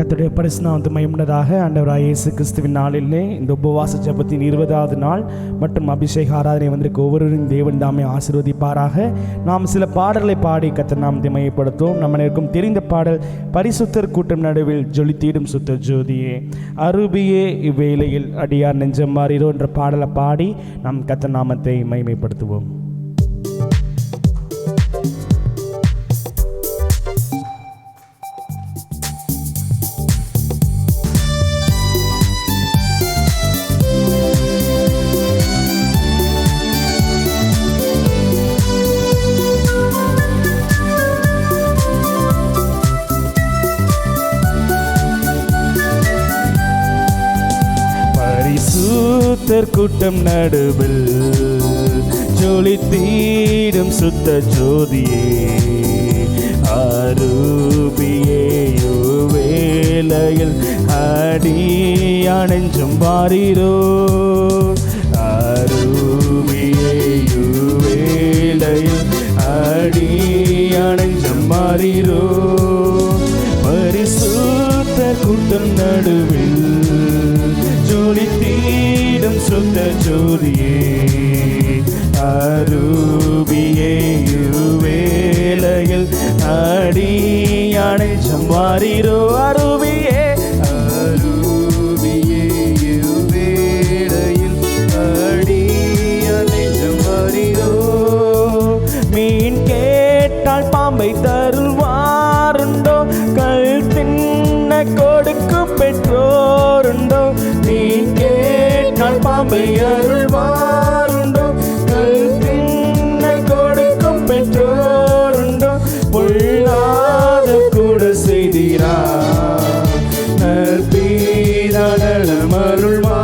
கர்த்தருடைய பரிசுநாமத்து மகிமையுள்ளதாக. ஆண்டவராகிய இயேசு கிறிஸ்துவின் நாளிலே இந்த உபவாச ஜெபத்தின் 20வது நாள் மற்றும் அபிஷேக ஆராதனை வந்திருக்க ஒவ்வொருவரும் தேவன் தாமே ஆசீர்வதிப்பாராக. நாம் சில பாடல்களை பாடி கர்த்தர் நாமத்தை மகிமைப்படுத்துவோம். நம்ம அனைவருக்கும் தெரிந்த பாடல், பரிசுத்தர் கூட்டம் நடுவில் ஜொலித்தீடும் சுத்த ஜோதியே அருபியே இவ்வேளையில் அடியார் நெஞ்சம் மாறிரோ என்ற பாடலை பாடி நாம் கர்த்தர் நாமத்தை மகிமைப்படுத்துவோம். பரிசுத்தர் கூட்டம் நடுவில் ஜொலித்தீடும் சுத்த ஜோதியே அருபியே வேளையில் அடியார் நெஞ்சம் மாறிரோ அருபியே வேளையில் அடியார் நெஞ்சம் மாறிரோ பரிசுத்தர் கூட்டம் நடுவில் ஜொலித்தீடும் சுத்த ஜோதியே அருபியே வேளையில் அடியார் நெஞ்சம் மாறிரோ அருபியே அருபியே வேளையில் அடியார் நெஞ்சம் மாறிரோ மீன் கேட்டால் பாம்பை தருவாருண்டோ கல் தின்ன கொடுக்கு பெற்றோருண்டோ மீன் கேட்டால் பாம்பை அருள்வாருண்டோ கல் தின்ன கொடுக்கும் பெற்றோருண்டோ பொல்லாத கூட செய்தீரா நற்பீதானலம் அருள்வா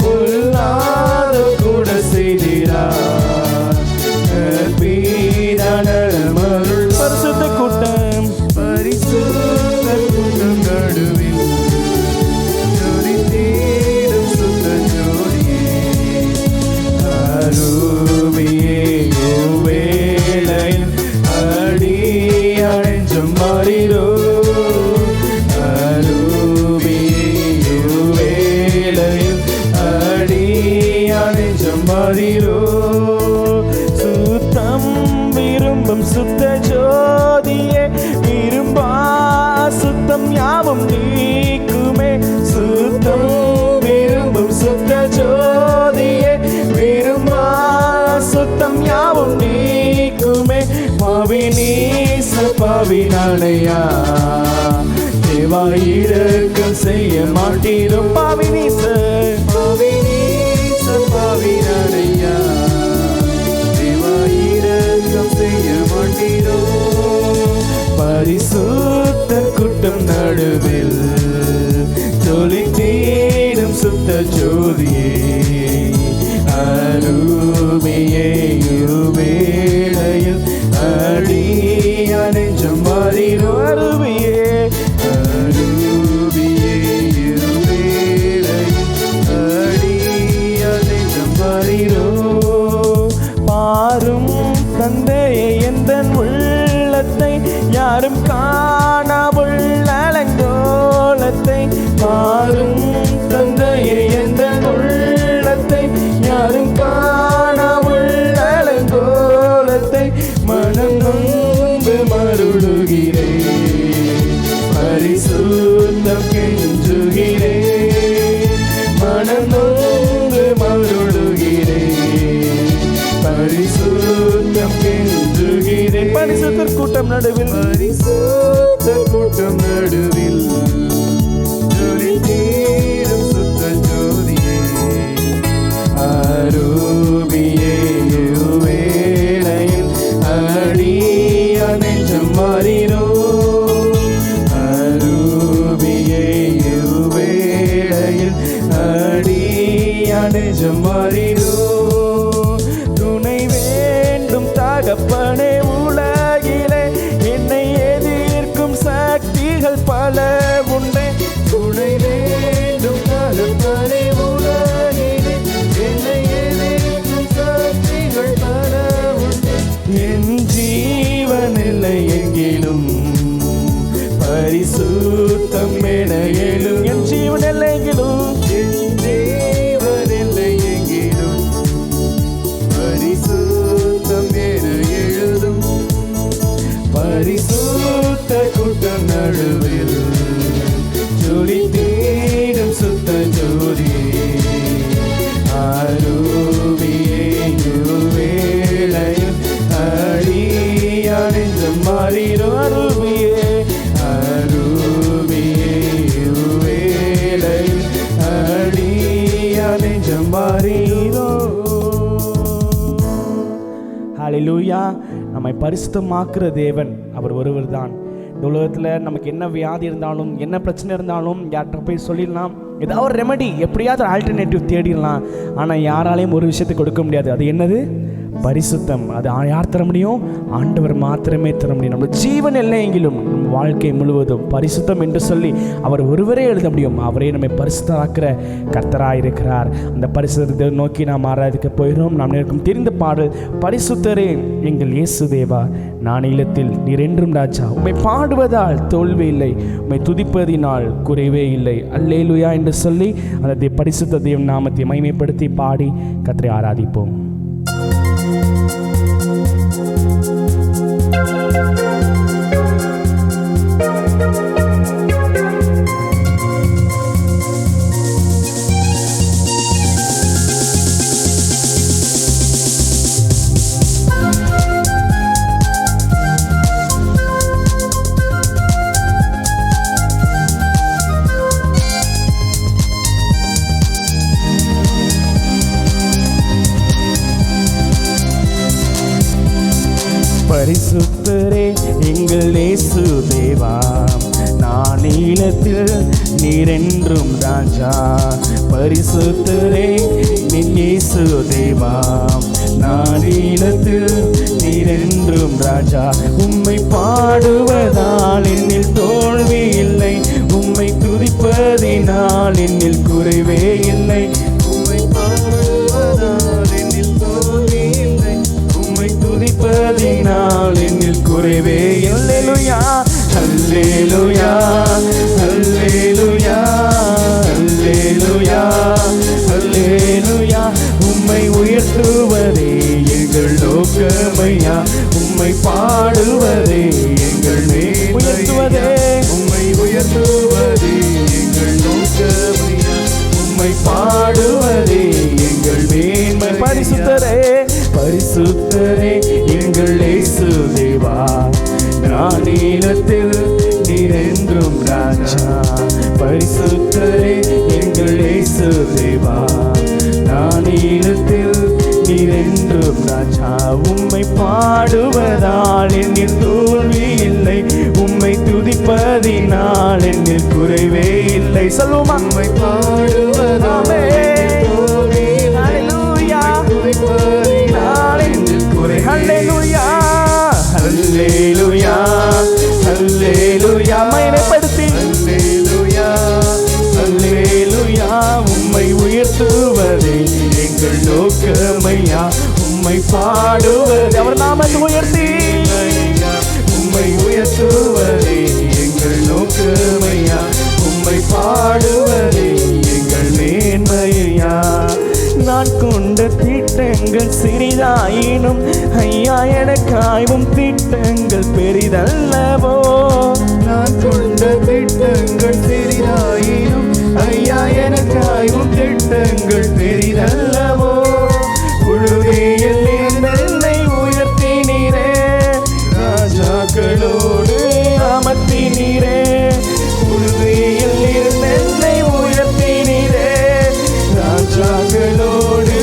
பொல்லாத கூட செய்தீரா நற்பீதானலம் அருள் பரிசுத்த கூட்டம் பரிசுத்த கூட்டம் நடுவில் ஜொலித்தீடும் சுத்த ஜோதியே அருபியே வேளையில் அடியார் நெஞ்சம் மாறிரோ அருபியே வேளையில் அடியார் நெஞ்சம் மாறிரோ சுத்தம் விரும்பும் சுத்த ஜோதியே விரும்பா சுத்தம் யாவும் நீக்குமே சுத்தம் விரும்பும் சுத்த ஜோதியே விரும்பா சுத்தம் யாவும் நீக்குமே பாவினீச பாவினானையா தேவா இரக்கம் செய்ய மாட்டீரோ பாவினீச பாவினீச பாவினானையா தேவா இரக்கம் செய்ய மாட்டீரோ பரிசுத்த கூட்டம் நடுவில் ஜொலித்தீடும் சுத்த ஜோதியே அருபியே வேளையில் அடியார் நெஞ்சம் மாறிரோ அருபியே அருபியே வேளையில் அடியார் நெஞ்சம் மாறிரோ பாரும் தந்தையே எந்தன் உள்ளத்தை யாரும் காணாவுள் அலங்கோலத்தை பாரும் தந்தையே எந்தன் உள்ளத்தை யாரும் காணாவுள் அலங்கோலத்தை மனம் நொந்து மருளுகிறே பரிசுத்தம் கெஞ்சுகிறே மனம் நொந்து மருளுகிறே பரிசுத்தம் கெஞ்சுகிறே பரிசுத்தர் கூட்டம் நடுவில் பரிசுத்தர் கூட்டம் நடுவில் ஜொலித்தீடும் சுத்த ஜோதியே அருபியே வேளையில் அடியார் நெஞ்சம் மாறிரோ அருபியே வேளையில் அடியார் நெஞ்சம் மாறிரோ துணை வேண்டும் தகப்பனே உலகிலே என்னை எதிர்க்கும் சக்திகள் பல உண்டே துணை வேண்டும் தகப்பனே உலகிலே என்னை எதிர்க்கும் சக்திகள் பல உண்டே என் ஜீவனில்லை எங்கிலும் பரிசுத்தம் என எழும் என் ஜீவன் எல்லையிலும் பரிசுத்தம் என எழுதும் பரிசுத்த கூட்டம் நடுவில் ஜோடி தேடும் சுத்த ஜோதி வேளையில் அடியானென்று மாறினோ அருவியே வேளையில் அடியானென்று மாறினோ. ஹல்லேலூயா. நம்மை பரிசுத்தமாக்குற தேவன் அவர் ஒருவர் தான். இந்த உலகத்தில் நமக்கு என்ன வியாதி இருந்தாலும் என்ன பிரச்சனை இருந்தாலும் யார்கிட்ட போய் சொல்லிடலாம், ஏதாவது ஒரு ரெமடி எப்படியாவது ஆல்டர்னேட்டிவ் தேடிடலாம். ஆனால் யாராலையும் ஒரு விஷயத்தை கொடுக்க முடியாது. அது என்னது? பரிசுத்தம். அது யார் தர முடியும்? ஆண்டவர் மாத்திரமே தர முடியும். நம்ம ஜீவன் எல்லையெங்கிலும் நம்ம வாழ்க்கை முழுவதும் பரிசுத்தம் என்று சொல்லி அவர் ஒருவரே எழுத முடியும். அவரே நம்மை பரிசுத்தராக்கிற கர்த்தராக இருக்கிறார். அந்த பரிசுத்தத்தை நோக்கி நாம் ஆராதிக்க போகிறோம். நாம் இருக்கும் தெரிந்த பாடல், பரிசுத்தரே எங்கள் இயேசு தேவா, நான் இல்லத்தில் நீர் என்றும் ராஜா, உம்மை பாடுவதால் தோல்வி இல்லை, உம்மை துதிப்பதினால் குறைவே இல்லை, அல்லேலூயா என்று சொல்லி அந்த பரிசுத்த தேவன் நாமத்தை மகிமைப்படுத்தி பாடி கர்த்தரை ஆராதிப்போம். பரிசுத்தரே எங்கள் இயேசு தேவா, நான் நீளத்தில் நீரென்றும் ராஜா. பரிசுத்தரே என் இயேசு தேவா, நான் நீளத்தில் நீரென்றும் ராஜா. உம்மை பாடுவதால் என்னில் தோல்வி இல்லை, உம்மை துதிப்பதினால் என்னில் குறைவே இல்லை. உம்மை பாடுவதால் என்னில் தோல்வி இல்லை, உம்மை துதிப்பதினால் என்னில் குறைவே இல்லை. அல்லேலூயா, அல்லேலூயா, அல்லேலூயா, அல்லேலூயா. உம்மை உயர்த்துவதே எங்கள் நோக்கமையா, உம்மை பாடுவதே எங்கள் உயர்த்துவதே, உம்மை உயர்த்துவதே எங்கள் நோக்கமையா, உம்மை பாடுவதே எங்கள் மேன்மை. பரிசுத்தரே, பரிசுத்தரே எங்கள் இயேசு தேவா, நான் நீளத்தில் நீரென்றும் ராஜா. பரிசுத்தரே எங்கள் இயேசு தேவா, நான் நீளத்தில் நீரென்றும் ராஜா. உம்மை பாடுவதால் என்னில் தோல்வி இல்லை, உம்மை துதிப்பதினால் என்னில் குறைவே இல்லை. சொல்லுமா? உம்மை பாடுவதால் தோல்வி இல்லை, துதிப்பதினால் என்னில் குறை. அல்லேலூயா, அல்லேலூயா, அல்லேலூயா. மகிமைப்படுத்தி அல்லேலூயா, அல்லேலூயா. உம்மை உயர்த்துவதே எங்கள் நோக்கமையா, உம்மை பாடுவதே அவர் நாமத்தை உயர்த்தி, உம்மை உயர்த்துவதே எங்கள் நோக்கமையா, உம்மை பாடுவதே எங்கள் மேன்மையா. நான் கொண்ட திட்டங்கள் சிறிதாயினும் ஐயா எனக்காயும் திட்டங்கள் பெரிதல்லவோ. நான் கொண்ட திட்டங்கள் சிறிதாயினும் ஐயா எனக்காயும் திட்டங்கள் பெரிதல்லவோ. புழுதியில் என்னை உயர்த்தினீரே, ராஜாக்களோடு அமர்த்தினீரே. புழுதியில் என்னை உயர்த்தினீரே, ராஜாக்களோடு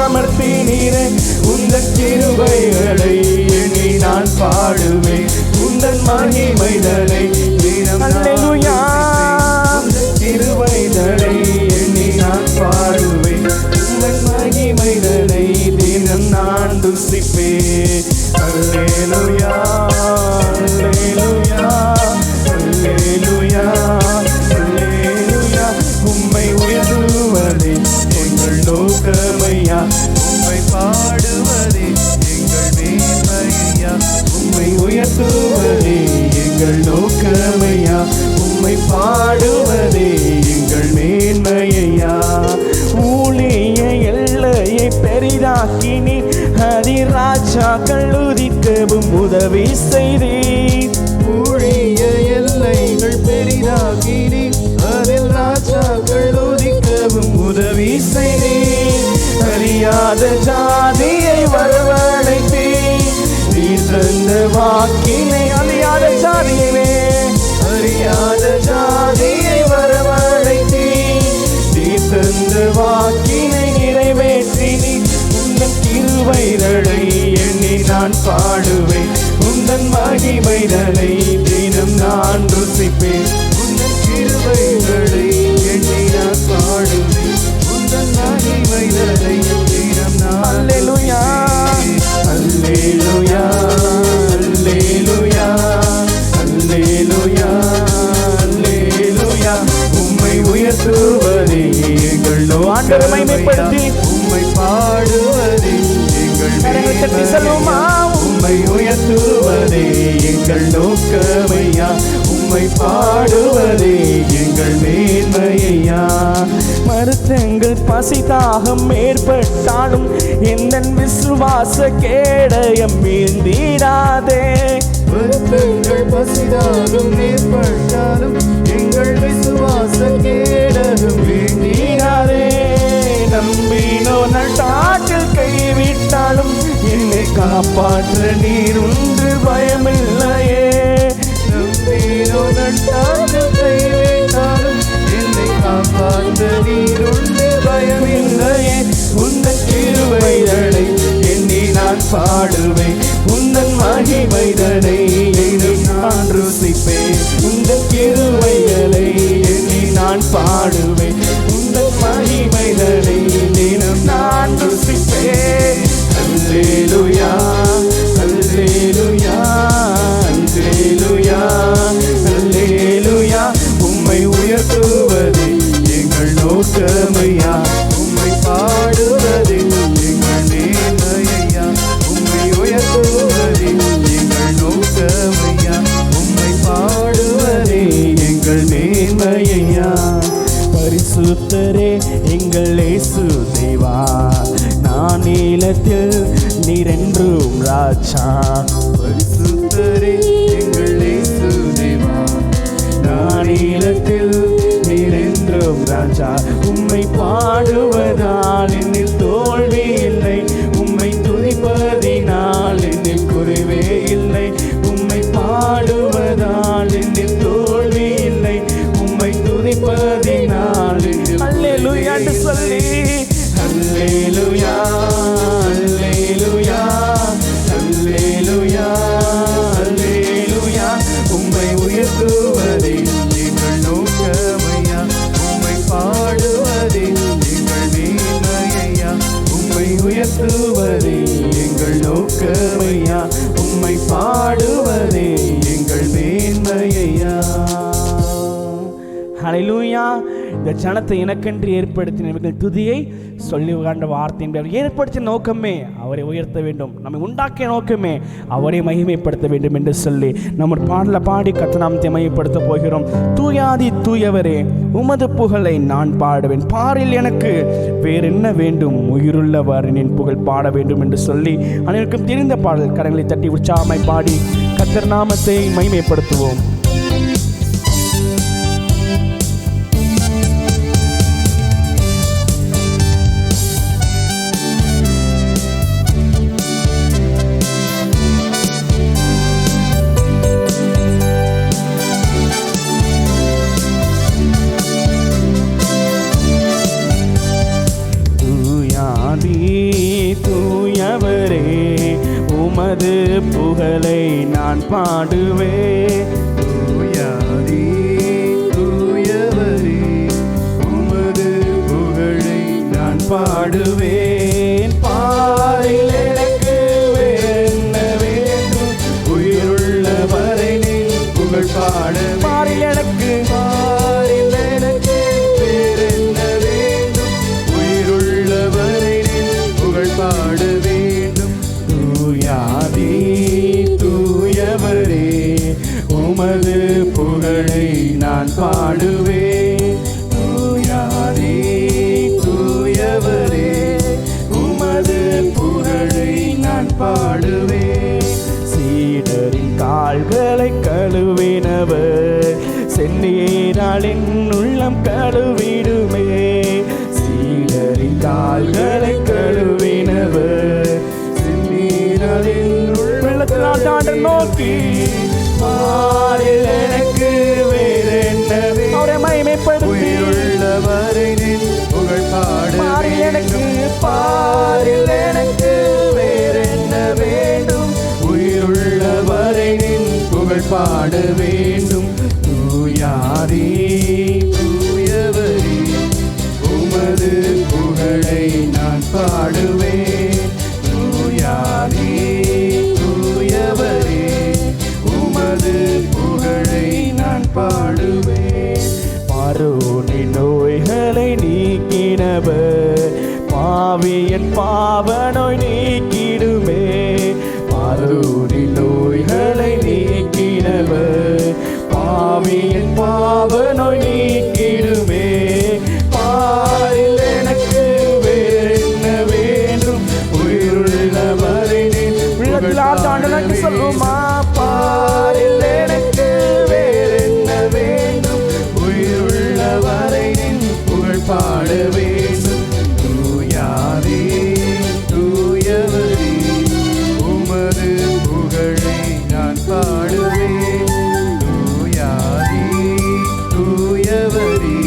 அமர்த்தினீரே. உந்தன் கிருபைகளை எண்ணி நான் பாடுவேன், உந்தன் மகிமை நான் ருசிப்பேன் உந்தன் கிருபைகளை எண்ணி நான் பாடுவேன் உந்தன் மகிமைகளை தினம் நான் அல்லேலூயா அல்லேலூயா அல்லேலூயா அல்லேலூயா அல்லேலூயா உம்மை உயர்த்துவதே எங்கள் ஆண்டவரை மகிமைப்படுத்தி உம்மை பாடுவதே எங்கள் சொல்லுமா உம்மை உயர்த்துவதே எங்கள் நோக்கமையா உம்மை பாடுவதே எங்கள் மேன்மையா மறுத்தங்கள் பசி தாகம் ஏற்பட்டாலும் எந்த விசுவாச கேடயம் மீந்திடாதே வருத்தங்கள் பசிதாகம் ஏற்பட்டாலும் எங்கள் விசுவாச கேடகம் மீந்திடாதே நம்பினோ நட்டாற்றில் கைவிட்டாலும் என்னை காப்பாற்ற நீர் உண்டு பயமில்லையே நம்பினோ நட்டாற்றில் கைவிட்டாலும் என்னை காப்பாற்ற நீர் உண்டு பயமில்லையே உந்தன் கிருபைகளை எண்ணி நான் பாடுவேன் உந்தன் மகிமைகளை எண்ணி நான் ருசிப்பேன் உந்தன் கிருபைகளை எண்ணி நான் பாடுவேன் உந்தன் மகிமைகளை தினம் நான் ருசிப்பேன் அல்லேலூயா அல்லேலூயா அல்லேலூயா அல்லேலூயா உம்மை உயர்த்துவதே எங்கள் நோக்கமையா உம்மை பாடுவதே எங்கள் மேன்மையா உம்மை உயர்த்துவதே எங்கள் நோக்கமையா உம்மை பாடுவதே எங்கள் மேன்மையா பரிசுத்தரே எங்கள் இயேசு தேவா நான் நீலத்தில் நீரென்றும் ராஜா பரிசுத்தரே எங்கள் இயேசு தேவா நான் நீலத்தில் நீரென்றும் ராஜா உம்மை பாடுவதால் என்னில் தோல்வி இல்லை உம்மை துதிப்பதினால் என்னில் குறைவே இல்லை உம்மை பாடுவதால் என்னில் தோல்வி இல்லை உம்மை துதிப்பதினால் அல்லேலூயா என்று சொல்லி அல்லேலூயா அல்லேலூயா அல்லேலூயா அல்லேலூயா உம்மை உயர்த்துவதே எங்கள் நோக்கமையா உம்மை பாடுவதே எங்கள் மேன்மையா உம்மை உயர்த்துவதே எங்கள் நோக்கமையா உம்மை பாடுவதே எங்கள் மேன்மையா ஹல்லேலூயா இந்த ஜனத்தை எனக்கென்று ஏற்படுத்தினவர்கள் துதியை சொல்லி காண்ட வார்த்தையின் ஏற்படுத்திய நோக்கமே அவரை உயர்த்த வேண்டும் நம்மை உண்டாக்கிய நோக்கமே அவரை மகிமைப்படுத்த வேண்டும் என்று சொல்லி நம்ம பாடல பாடி கர்த்தநாமத்தை மகிமைப்படுத்த போகிறோம். தூயாதி தூயவரே உமது புகழை நான் பாடுவேன் பாரில் எனக்கு வேறென்ன வேண்டும் உயிருள்ளவரின் புகழ் பாட வேண்டும் என்று சொல்லி அனைவருக்கும் தெரிந்த பாடல் கரங்களை தட்டி உற்சாகமாய் பாடி கர்த்தர் நாமத்தை மகிமைப்படுத்துவோம். தூயவரே உமது புகழை நான் பாடுவேன். தூயாதி தூயவரே உமது புகழை நான் பாடுவேன். பாரில் எனக்கு வேறென்ன வேண்டும் உயிருள்ளவரை நீ புகழ் பாட. பாரில் எனக்கு வேறென்ன வேண்டும் உயிருள்ளவரை நீ புகழ் பாட வேண்டும். தூயாதி தூயவரே உமது புகழை நான் பாடுவேன். தூயாதி தூயவரே உமது புகழை நான் பாடுவேன். சீடரின் கால்களை கழுவினவர் செந்நீராலின் உள்ளம் கழுவிடுமே. சீடரின் கால்களை கழுவினவர் செந்நீராலின் உள்ளம் நோக்கி பாரில் எனக்கு வேறென்ன அவரை மகிமைப்படுத்தி உயிருள்ளவரை நின் புகழ் பாட. பாரில் எனக்கு பாரில் எனக்கு வேறென்ன வேண்டும் உயிருள்ளவரை நின் புகழ் பாட வேண்டும். தூயாதி தூயவரே உமது புகழை நான் பாடுவேன். தூயாதி தூயவரே உமது புகழை நான் பாடுவேன். பார்வோனின் நோய்களை நீக்கினவர் பாவியன் பாவ நோய் நீக்கிடுமே. பார்வோனின் நோய்களை நீக்கினவர் பாவியன் பாவ நோய் நீக்கிடுமே. பாரில் எனக்கு வேறென்ன வேண்டும் உயிருள்ளவரை சொல்லுமா. பாரில் எனக்கு வேறென்ன வேண்டும் உயிருள்ளவரை புகழ் பாட வேண்டும். தூயாதி தூயவரே உமது புகழை நான் பாடுவேன். தூயாதி தூயவரே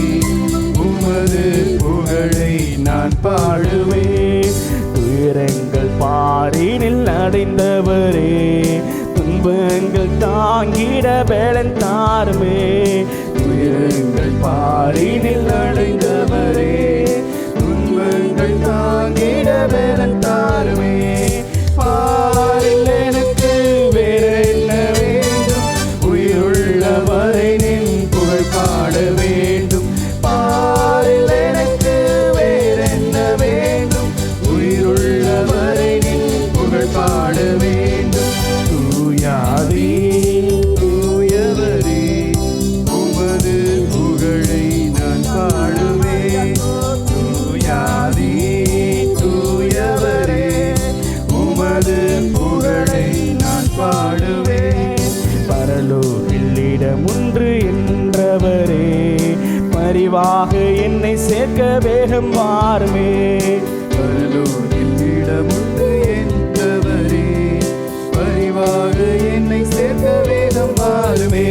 உமது புகழை நான் பாடுவேன். துயரங்கள் பாரினில் அடைந்தவரே துன்பங்கள் தாங்கிட வேலன் தாருமே. துயரங்கள் பாரினில் அடைந்தவரே துன்பங்கள் தாங்கிட வேலன் தாருமே. பாரில் எனக்கு வேற என்ன வேண்டும் உயிருள்ளவரை நின் புகழ் பாட வேண்டும். பாரில் எனக்கு வேற என்ன வேண்டும் உயிருள்ளவரை நின் புகழ் பாட வேண்டும். தூயாதி தூயவரே உமது புகழை நான் பாடுவேன். தூயாதி தூயவரே உமது புகழை நான் பாடுவேன். பரலோகில் இடமுன்று என்றவரே பரிவாக என்னை சேர்க்க வேகம் வாருமே. பரலோகில் இடமுண்டு என்றவரே பரிவாக என்னை சேர்க்க வேகம் வாருமே.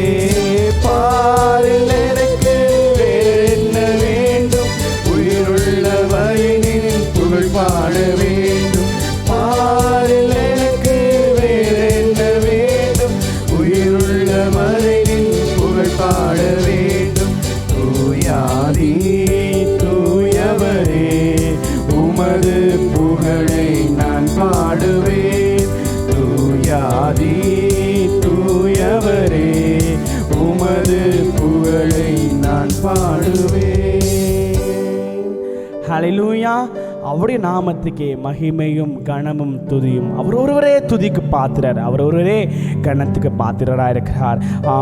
பாரில் எனக்கு வேறென்ன வேண்டும் உயிருள்ளவரை நின் புகழ் பாட வேண்டும். பாரில் எனக்கு வேறென்ன வேண்டும் உயிருள்ளவரை நின் புகழ் பாட வேண்டும். தூயாதி தூயவரே உமது புகழை நான் பாடுவேன். தூயாதி தூயவரே உமது புகழை நான் பாடுவேன். ஹல்லேலூயா. அவருடைய நாமத்துக்கே மகிமையும் கனமும் துதியும். அவர் ஒருவரே துதிக்கு பாத்திரர், அவர் ஒருவரே கனத்துக்கு பாத்திரராக இருக்கிறார்.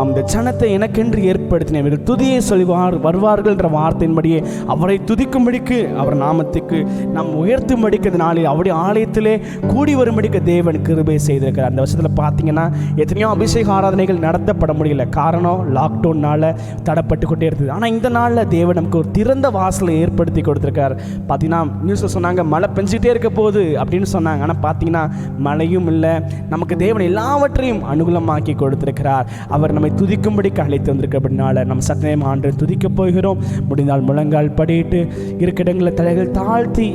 இந்த ஜனத்தை எனக்கென்று ஏற்படுத்தினவர்கள் துதியை சொல்வார் வருவார்கள் என்ற வார்த்தையின்படியே அவரை துதிக்கும்படிக்கு அவர் நாமத்துக்கு நாம் உயர்த்தும்படிக்கு இந்த நாளில் அவருடைய ஆலயத்திலே கூடி வரும்படிக்கு தேவன் கிருபை செய்திருக்கிறார். அந்த வருஷத்தில் பார்த்தீங்கன்னா எத்தனையோ அபிஷேக ஆராதனைகள் நடத்தப்பட முடியல. காரணம் லாக்டவுனால் தடைப்பட்டு கொண்டே இருந்தது. ஆனால் இந்த நாளில் தேவன் நமக்கு ஒரு திறந்த வாசலை ஏற்படுத்தி கொடுத்துருக்கார். பார்த்தீங்கன்னா நியூஸில் சொன்னாங்க மழை பெஞ்சிட்டே இருக்க போகுது அப்படின்னு சொன்னாங்க. ஆனால் பார்த்தீங்கன்னா மழையும் இல்லை. நமக்கு தேவன் எல்லாவற்றையும் அனுகூலமாக்கி கொடுத்திருக்கிறார். அவர் நம்மை துதிக்கும்படிக்கு அழைத்து வந்திருக்க அப்படின்னால நம்ம சத்தியம் ஆண்டு துதிக்க போகிறோம். முடிந்தால் முழங்கால் படிட்டு இருக்க இடங்களில் தலைகள் தாழ்த்தி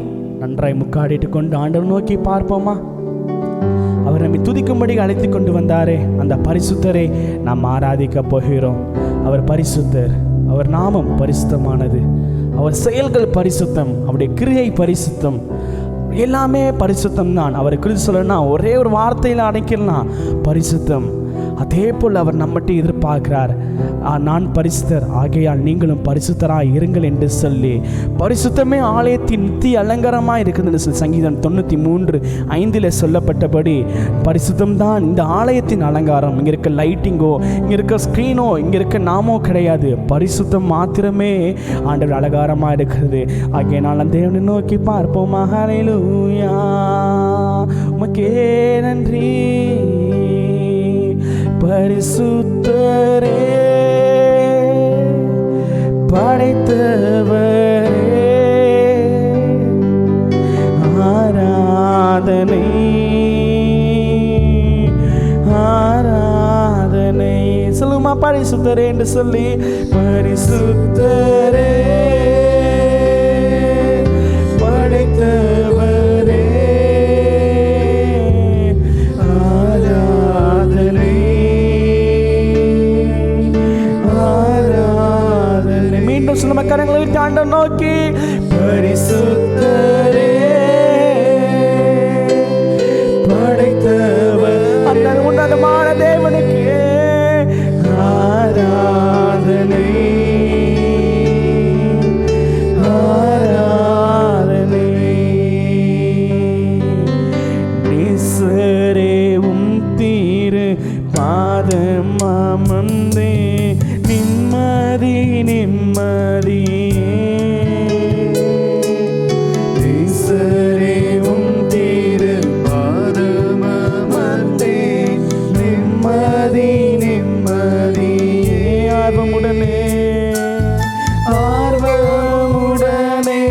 நன்றாய் முக்காடிட்டு கொண்டு ஆண்டவர் நோக்கி பார்ப்போமா. அவர் நம்மை துதிக்கும்படி அழைத்து கொண்டு வந்தாரே அந்த பரிசுத்தரை நாம் ஆராதிக்க போகிறோம். அவர் பரிசுத்தர், அவர் நாமம் பரிசுத்தமானது, அவர் செயல்கள் பரிசுத்தம், அவருடைய கிரியை பரிசுத்தம், எல்லாமே பரிசுத்தம் தான். அவரை குறித்து சொல்லணும்னா ஒரே ஒரு வார்த்தையில் அடைக்கலாம், பரிசுத்தம். அதே போல் அவர் நம்மகிட்ட எதிர்பார்க்கிறார், நான் பரிசுத்தர் ஆகையால் நீங்களும் பரிசுத்தராக இருங்கள் என்று சொல்லி பரிசுத்தமே ஆலயத்தின் நித்திய அலங்காரமாக இருக்குதுன்னு சொல்லி சங்கீதம் 93:5 சொல்லப்பட்டபடி பரிசுத்தம் தான் இந்த ஆலயத்தின் அலங்காரம். இங்கே இருக்க லைட்டிங்கோ, இங்கே இருக்க ஸ்க்ரீனோ, இங்கே இருக்க நாமோ கிடையாது. பரிசுத்தம் மாத்திரமே ஆண்டவர் அலங்காரமாக இருக்கிறது. ஆகையினால் அந்த தேவனை நோக்கி பார்ப்போமா. ஹல்லேலூயா. உமக்கே நன்றி பரிசுத்தரே படைத்தவரே, ஆராதனை ஆராதனை. சொல்லுமா பரிசுத்தரே என்று சொல்லி, பரிசுத்தரே படைத்தவரே ஆராதனை ஆராதனை. கரங்களை ஆண்டவர் நோக்கி பரிசுத்தரே படைத்தவர் அந்த உன்னதமான தேவனுக்கு ஆராதனை ஆராதனை நேசரே தீரு பாதம் அமர்ந்தே நிம்மதி நிம்மதியே நேசரே தீரு பாதம் அமர்ந்தே நிம்மதி நிம்மதியே ஆர்வமுடனே ஆர்வமுடனே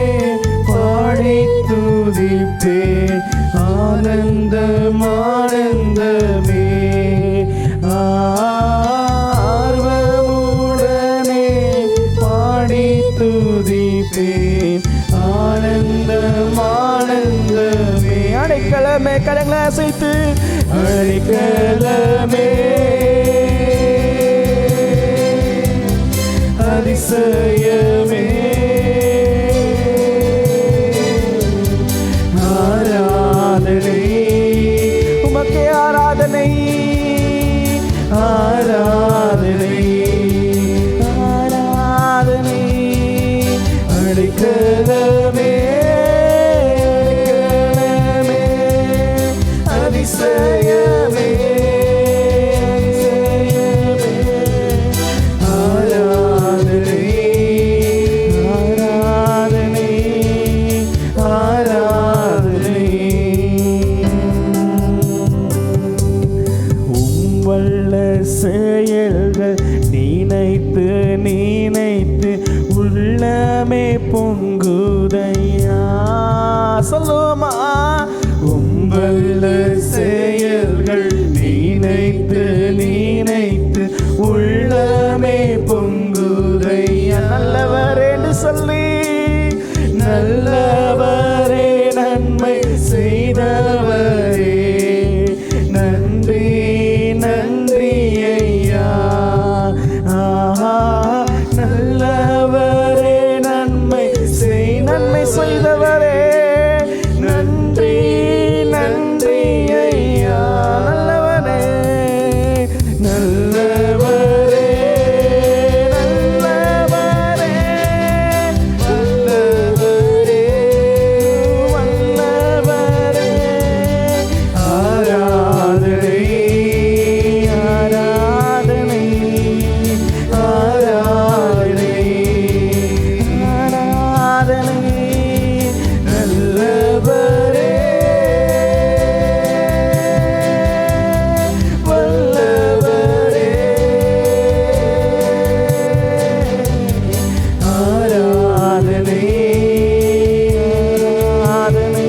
பாடி துதிப்பேன் ஆனந்தம் ஆனந்தமே ஆர்வமுடனே பாடி துதிப்பேன் ஆனந்தம் ஆனந்தமே அடைக்கலமே கரங்களை அசைத்து அடைக்கலமே அதிசயமே ஆராதனை உமக்கே ஆராதனை ஆராதனை ஆராதனை அடைக்கலமே அடைக்கலமே அதிசயமே ஆராதனை ஆராதனை ஆராதனை உம்வல்ல செயல்கள் நினைத்து நினைத்து உள்ளமே பொங்குதையா சொல்லுமா உம்பல்ல செயல்கள் நினைத்து நினைத்து உள்ளமே பொங்குதையா நல்லவரேன்னு சொல்லி நல்லவரே நன்மை செய்தவரே நன்றி நன்றி ஐயா ஆஹா நல்லவரே நன்மை செய்தவரே நன்றி நன்றி ஐயா நல்லவரே நல்லவரே நல்லவரே வல்லவரே வல்லவரே ஆராதனை ஆராதனை ஆராதனை ஆராதனை நல்லவரே வல்லவரே ஆராதனை ஆராதனை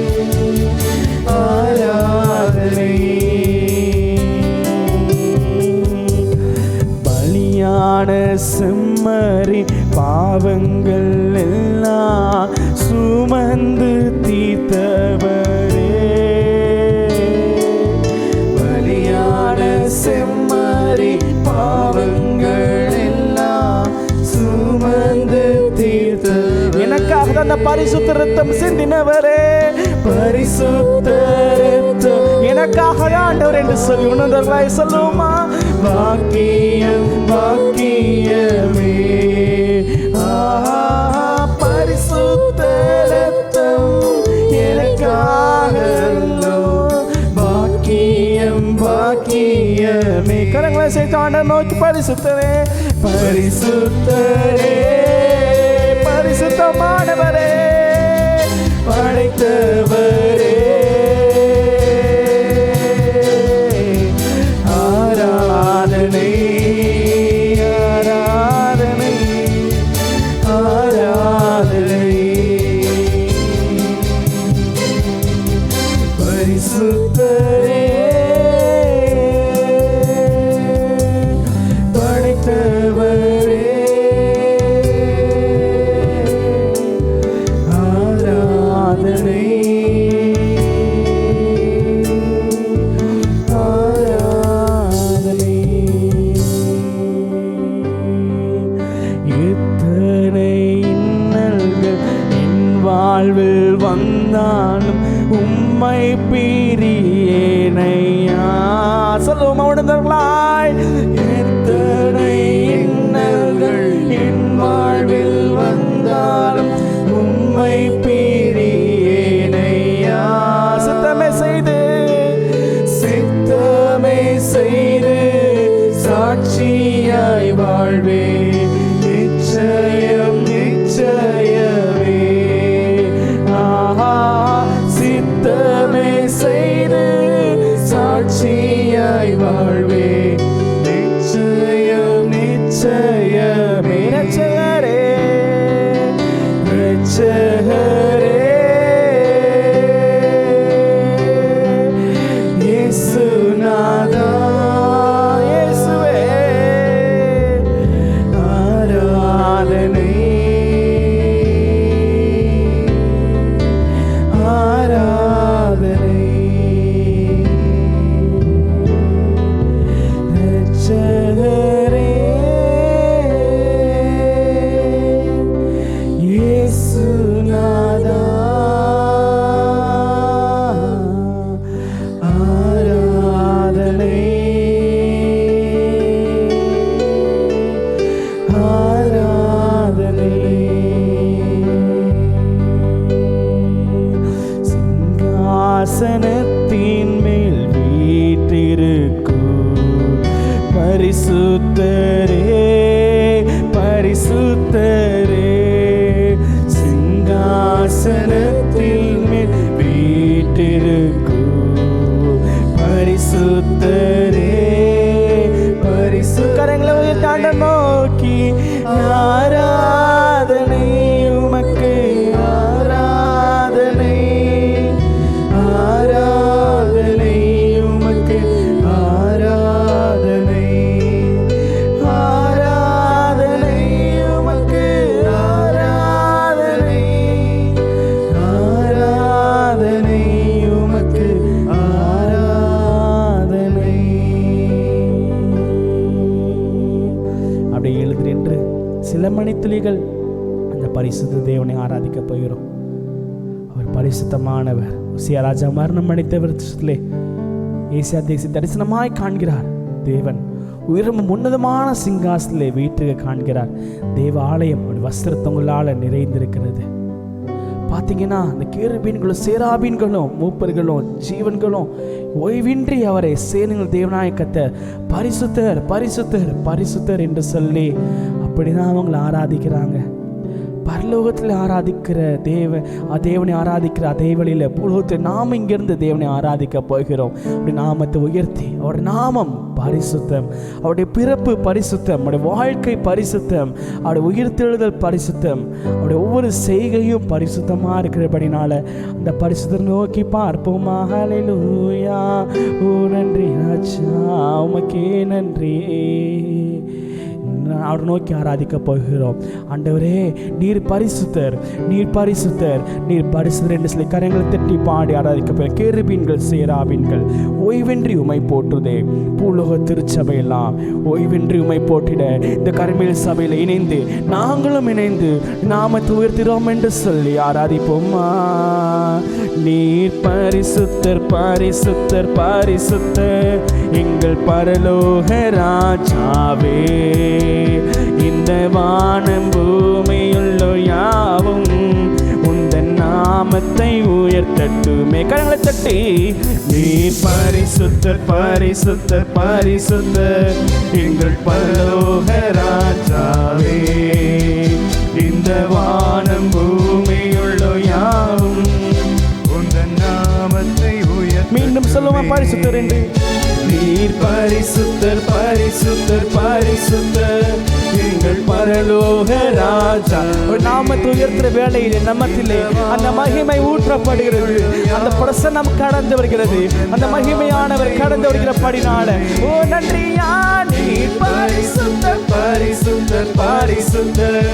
ஆராதனை பலியான செம்மறி பாவங்கள் எல்லாம் சுமந்து தீர்த்தவரே பலியான செம்மறி பாவங்கள் எல்லாம் சுமந்து தீர்த்த எனக்காக அந்த பரிசுத்த ரத்தம் சிந்தினவரே பரிசுத்த ரத்தம் எனக்காக ஆண்டவர் என்று சொல்லி உணர்ந்தவர்களாய் சொல்லுமா பாக்கியம் பாக்கியமே ஆஹா பரிசுத்த ரத்தம் எனக்காகல்லோ பாக்கியம் பாக்கியமே கரங்களை சேர்த்து ஆண்டவர் நோக்கி பரிசுத்தரே பரிசுத்தரே பரிசுத்தமானவரே படைத்தவரே ஆராதனை ஆராதனை ஆராதனை பரிசுத்தரே படைத்தவரே ஆராதனை வாழ்வில் வந்தாலும் உம்மை பிரியேனையா. சொல்லுவோம் உணர்ந்தவர்களாய். எத்தனை இன்னல்கள் என் வாழ்வில் வந்தாலும் உம்மை பிரியேனையா. சித்தமே செய்து சாட்சியாய் வாழ்வே நிச்சயம் நிச்சயமே. ஆஹா, சித்தமே செய்து சாட்சியாய் வாழ்வே நிச்சயம் நிச்சயமே. ரட்சகரே ரட்சகரே இயேசுநாதா சிங்காசனத்தின் மேல் வீற்றிருக்கும் பரிசுத்தரே பரிசுத்தரே. சிங்காசனத்தின் மேல் வீற்றிருக்கும் பரிசுத்தரே பரிசு. கரங்களை உயர்த்தாண்ட நோக்கி ஆராதனை உமக்கு ஆராதனை ஆராதனை உமக்கு ஆராதனை ஆராதனை உமக்கு ஆராதனை ஆராதனை உமக்கு ஆராதனை. அப்படியே எழுது நின்று சில மணித்துளிகள் அந்த பரிசுத்த தேவனை ஆராதிக்க போகிறோம். அவர் பரிசுத்தமானவர். உசியா ராஜா மரணம் அடைந்த வருஷத்திலே ஏசியா தேசி தரிசனமாய் காண்கிறார். தேவன் உயரமும் உன்னதமான சிங்காசனத்திலே வீட்டுக்கு காண்கிறார். தேவ ஆலயம் ஒரு வஸ்திரத்தங்களால் நிறைந்திருக்கிறது. பார்த்தீங்கன்னா இந்த கேருபீன்களும் சேராபீன்களும் மூப்பர்களும் ஜீவன்களும் ஓய்வின்றி அவரை சேனைகள் தேவனாய கர்த்தர் பரிசுத்தர் பரிசுத்தர் பரிசுத்தர் என்று சொல்லி அப்படிதான் அவங்களை ஆராதிக்கிறாங்க. பரலோகத்தில் ஆராதிக்கிற தேவனை ஆராதிக்கிற அதே வழியில் பூலோகத்தில் நாம் இங்கிருந்து தேவனை ஆராதிக்க போகிறோம். அப்படி நாமத்தை உயர்த்தி அவருடைய நாமம் பரிசுத்தம், அவருடைய பிறப்பு பரிசுத்தம், அவருடைய வாழ்க்கை பரிசுத்தம், அவருடைய உயிர்த்தெழுதல் பரிசுத்தம், அவருடைய ஒவ்வொரு செய்கையும் பரிசுத்தமாக இருக்கிறபடினால அந்த பரிசுத்தம் நோக்கி பார்ப்போமா. ஹல்லேலூயா. ஓ நன்றி ராஜா, உமக்கே நன்றி. அவர் நோக்கி ஆராதிக்க போகிறோம். ஆண்டவரே நீர் பரிசுத்தர் நீர் பரிசுத்தர் நீர் பரிசுத்தர் என்று சொல்லி கரங்களை தட்டி பாடி ஆராதிக்க போகிறோம். கேருபீன்கள் சேராபீன்கள் ஓய்வின்றி உமை போற்றுதே. பூலோக திருச்சபையெல்லாம் ஓய்வின்றி உமை போற்றிட இந்த கர்மேல் சபையில் இணைந்து நாங்களும் இணைந்து நாமத்தை உயர்த்திரோம் என்று சொல்லி ஆராதிப்போமா. நீர் பரிசுத்தர் பரிசுத்தர் பரிசுத்தர் எங்கள் பரலோக ராஜாவே. இந்த வானம் பூமியுள்ள யாவும் உந்தன் நாமத்தை உயர்த்தட்டுமே. கரங்களை தட்டி நீர் பரிசுத்தர் பரிசுத்தர் பரிசுத்தர் எங்கள் பரலோக ராஜாவே. இந்த வானம் பூமியுள்ள யாவும் உந்தன் நாமத்தை உயர்த்த. மீண்டும் சொல்லுமா பரிசுத்தர் என்று. நீர் பரிசுத்தர் பரிசுத்தர் பரிசுத்தர் எங்கள் பரலோக ராஜா. ஒரு நாமத்தை உயர்த்துற வேளையிலே நம்மத்திலே அந்த மகிமை ஊற்றப்படுகிறது. அந்த பிரசன்னம் கடந்து வருகிறது. அந்த மகிமையானவர் கடந்து வருகிறபடினால ஓ நன்றியா. நீர் பரிசுத்தர் பரிசுத்தர் பரிசுத்தர்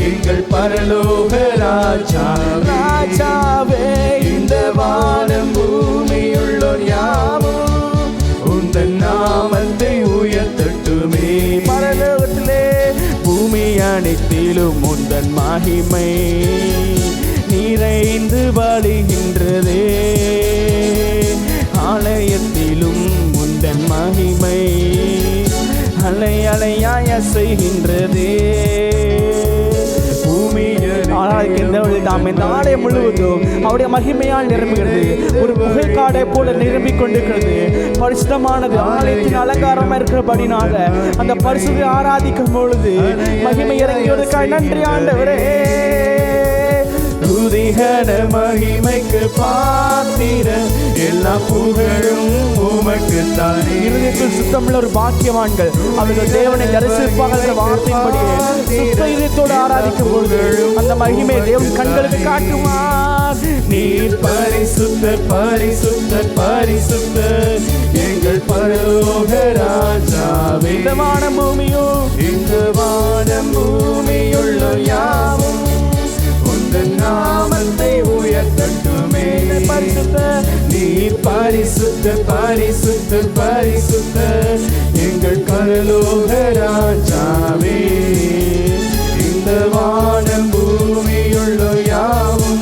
எங்கள் பரலோக ராஜா ராஜாவே. இந்த வானம் பூமியுள்ளோர் யாவும் உந்தன் நாமத்தை உயர்த்தட்டுமே. பரலோகத்திலே பூமி அனைத்திலும் உந்தன் மகிமை நிறைந்து வழிகின்றதே. ஆலயத்திலும் உந்தன் மகிமை அலை அலையாய் அசைகின்றதே. இந்த ஆலயம் முழுவதும் அவருடைய மகிமையால் நிரம்புகிறது. ஒரு புகைக்காடை போல நிரம்பிக் கொண்டிருக்கிறது. பரிசுத்தமானது ஆலயத்தின் அலங்காரமா இருக்கிறபடினால அந்த பரிசுத்தை ஆராதிக்கும் பொழுது மகிமை இறங்கியதற்காக நன்றி ஆண்டவரே. துதிகன மகிமைக்கு பாத்திர எல்லா புகழும் உமக்கு தான். இருதயத்தில் சுத்தமுள்ள ஒரு பாக்கியவான்கள் அவர்கள் தேவனை தரிசிப்பார்கள். வார்த்தையின்படியே சுத்த இதயத்தோடு ஆராதிக்கும் பொழுது அந்த மகிமை தேவன் கண்களுக்கு காட்டுவார். நீர் பரிசுத்தர் பரிசுத்தர் பரிசுத்தர் எங்கள் பரலோக ராஜாவே. இந்த வானம் பூமியும் இந்த வானம் பூமியுள்ள யாவும் நாமத்தை உயர்த்தட்டுமே. நீர் பரிசுத்த பரிசுத்த பரிசுத்த எங்கள் பரலோக ராஜாவே. இந்த வானம் பூமியுள்ள யாவும்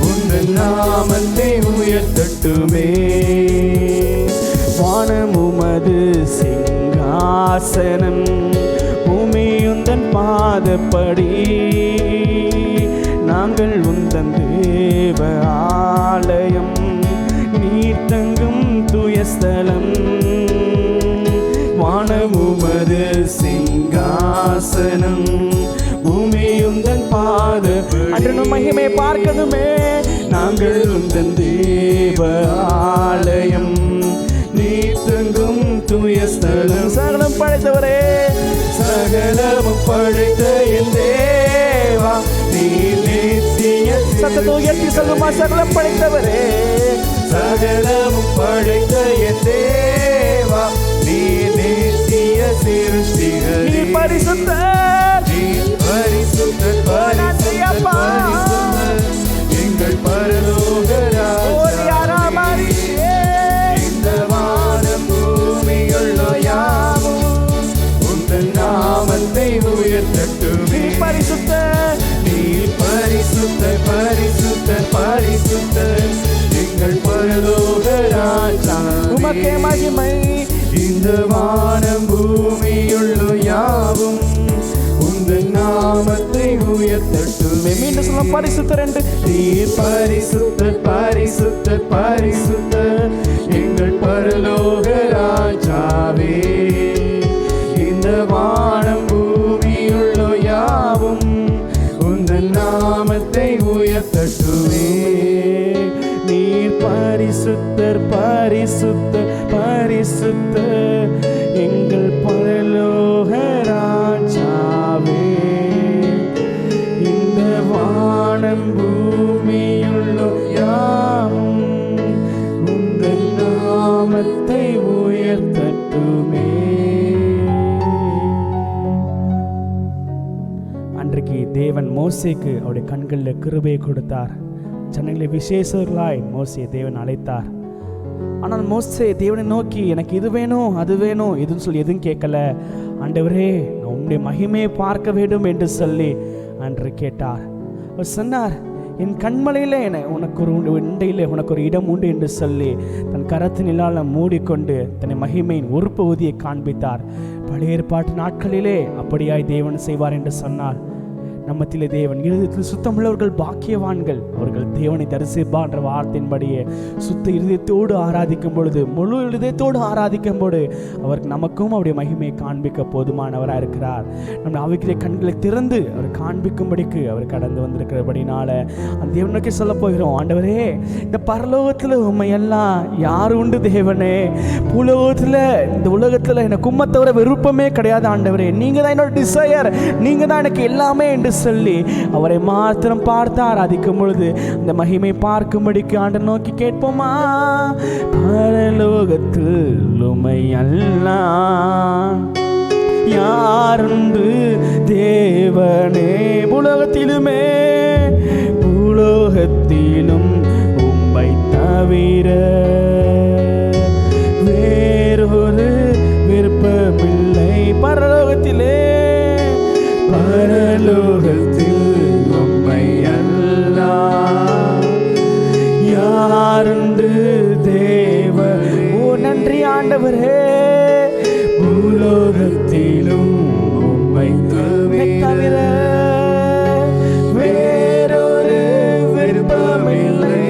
உந்தன் நாமத்தை உயர்த்தட்டுமே. வானம் உமது சிங்காசனம் பூமியுந்தன் பாதப்படி. நாங்கள் உந்தன் தேவ ஆலயம் நீர் தங்கும் துயஸ்தலம். வானம் உமது சிங்காசனம் பூமியுந்தன் பாதப்படி. அன்று மகிமை பார்க்கணுமே. நாங்கள் உந்தன் தேவ ஆலயம் நீர் தங்கும் துயஸ்தலம். சகலம் படைத்தவரே சகலமும் படைத்த என் தேவா நீர் நித்திய. சத்தத்தை உயர்த்தி சொல்லுமா, சகலம் படைத்தவரே சகலமும் படைத்த என் தேவா நீர் நித்திய சிருஷ்டிகள். நீ பரிசுத்தர் நீர் பரிசுத்தர் பரிசுத்தர் பரிசுத்தர் எங்கள் பரலோக ராஜா. இந்த வானம் பூமியுள்ள யாவும் உந்தன் நாமத்தை உயர்த்தட்டுமே. பரிசுத்தர் நீர் பரிசுத்தர் பரிசுத்தர் பரிசுத்தர் எங்கள் பரலோக ராஜா. உமக்கே மகிமை. இந்த வானம் பூமியுள்ள யாவும் உந்தன் நாமத்தை உயர்த்தட்டுமே. மீண்டும் சொல்ல பரிசுத்தர் என்று. நீர் பரிசுத்தர் பரிசுத்தர் பரிசுத்தர் எங்கள் பரலோக ராஜாவே. இந்த வானம் பூமியுள்ள யாவும் உந்தன் நாமத்தை உயர்த்தட்டுமே. நீர் பரிசுத்தர் பரிசுத்தர் பரிசுத்தர் எங்கள் பரலோக ராஜாவே. இந்த வானம் பூமியுள்ள யாவும் உந்தன் நாமத்தை உயர்த்தட்டுமே. அன்றைக்கு தேவன் மோசேக்கு அவருடைய கண்களில் கிருபையை கொடுத்தார். ஜனங்களை விசேஷர்களாய் மோசே தேவன் அழைத்தார். ஆனால் மோசே தேவனை நோக்கி எனக்கு இது வேணும் அது வேணும் எதுன்னு சொல்லி எதுவும் கேட்கல. ஆண்டவரே நான் உன்னுடைய மகிமையை பார்க்க வேண்டும் என்று சொல்லி அன்று கேட்டார். அவர் சொன்னார், என் கண்மலையில் உனக்கு ஒரு இண்டையில் உனக்கு ஒரு இடம் உண்டு என்று சொல்லி தன் கரத்தினால் மூடிக்கொண்டு தன்னை மகிமையின் ஒரு பகுதியை காண்பித்தார். பழைய ஏற்பாட்டு நாட்களிலே அப்படியாய் தேவன் செய்வார் என்று சொன்னார். நம்மத்திலே தேவன் இருதயத்தில் சுத்தமுள்ளவர்கள் பாக்கியவான்கள், அவர்கள் தேவனை தரிசிப்பார் என்ற வார்த்தையின்படியே சுத்த இருதயத்தோடு ஆராதிக்கும் பொழுது, முழு இருதயத்தோடு ஆராதிக்கும் பொழுது அவருக்கு நமக்கும் அவருடைய மகிமையை காண்பிக்க போதுமானவராக இருக்கிறார். நம்ம அவைக்கிற கண்களை திறந்து அவர் காண்பிக்கும்படிக்கு அவர் கடந்து வந்திருக்கிறபடினால அந்த தேவனுக்கு சொல்ல போகிறோம், ஆண்டவரே இந்த பரலோகத்தில் உண்மையெல்லாம் யார் உண்டு தேவனே, பூலோகத்தில் இந்த உலகத்தில் எனக்கு உம்மை தவிர விருப்பமே கிடையாது ஆண்டவரே, நீங்கள் தான் என்னோட டிசையர், நீங்கள் தான் எனக்கு எல்லாமே என்று சொல்லி அவரை மாத்திரம் பார்த்து ஆராதிக்கும் பொழுது அந்த மகிமை பார்க்கும்படிக்கு ஆண்டவரை நோக்கி கேட்போமா. பரலோகத்தில் உம்மை அல்லாஹ் யாருண்டு தேவனே, பூலோகத்திலுமே பூலோகத்திலும் உம்மை தவிர வேறொரு விருப்பமில்லை. பரலோகத்தில் உம்மை அல்லாஹ் ஆவியானவரே பூலோகத்திலும் உம்மை தவிர வேறொரு விருப்பமில்லை.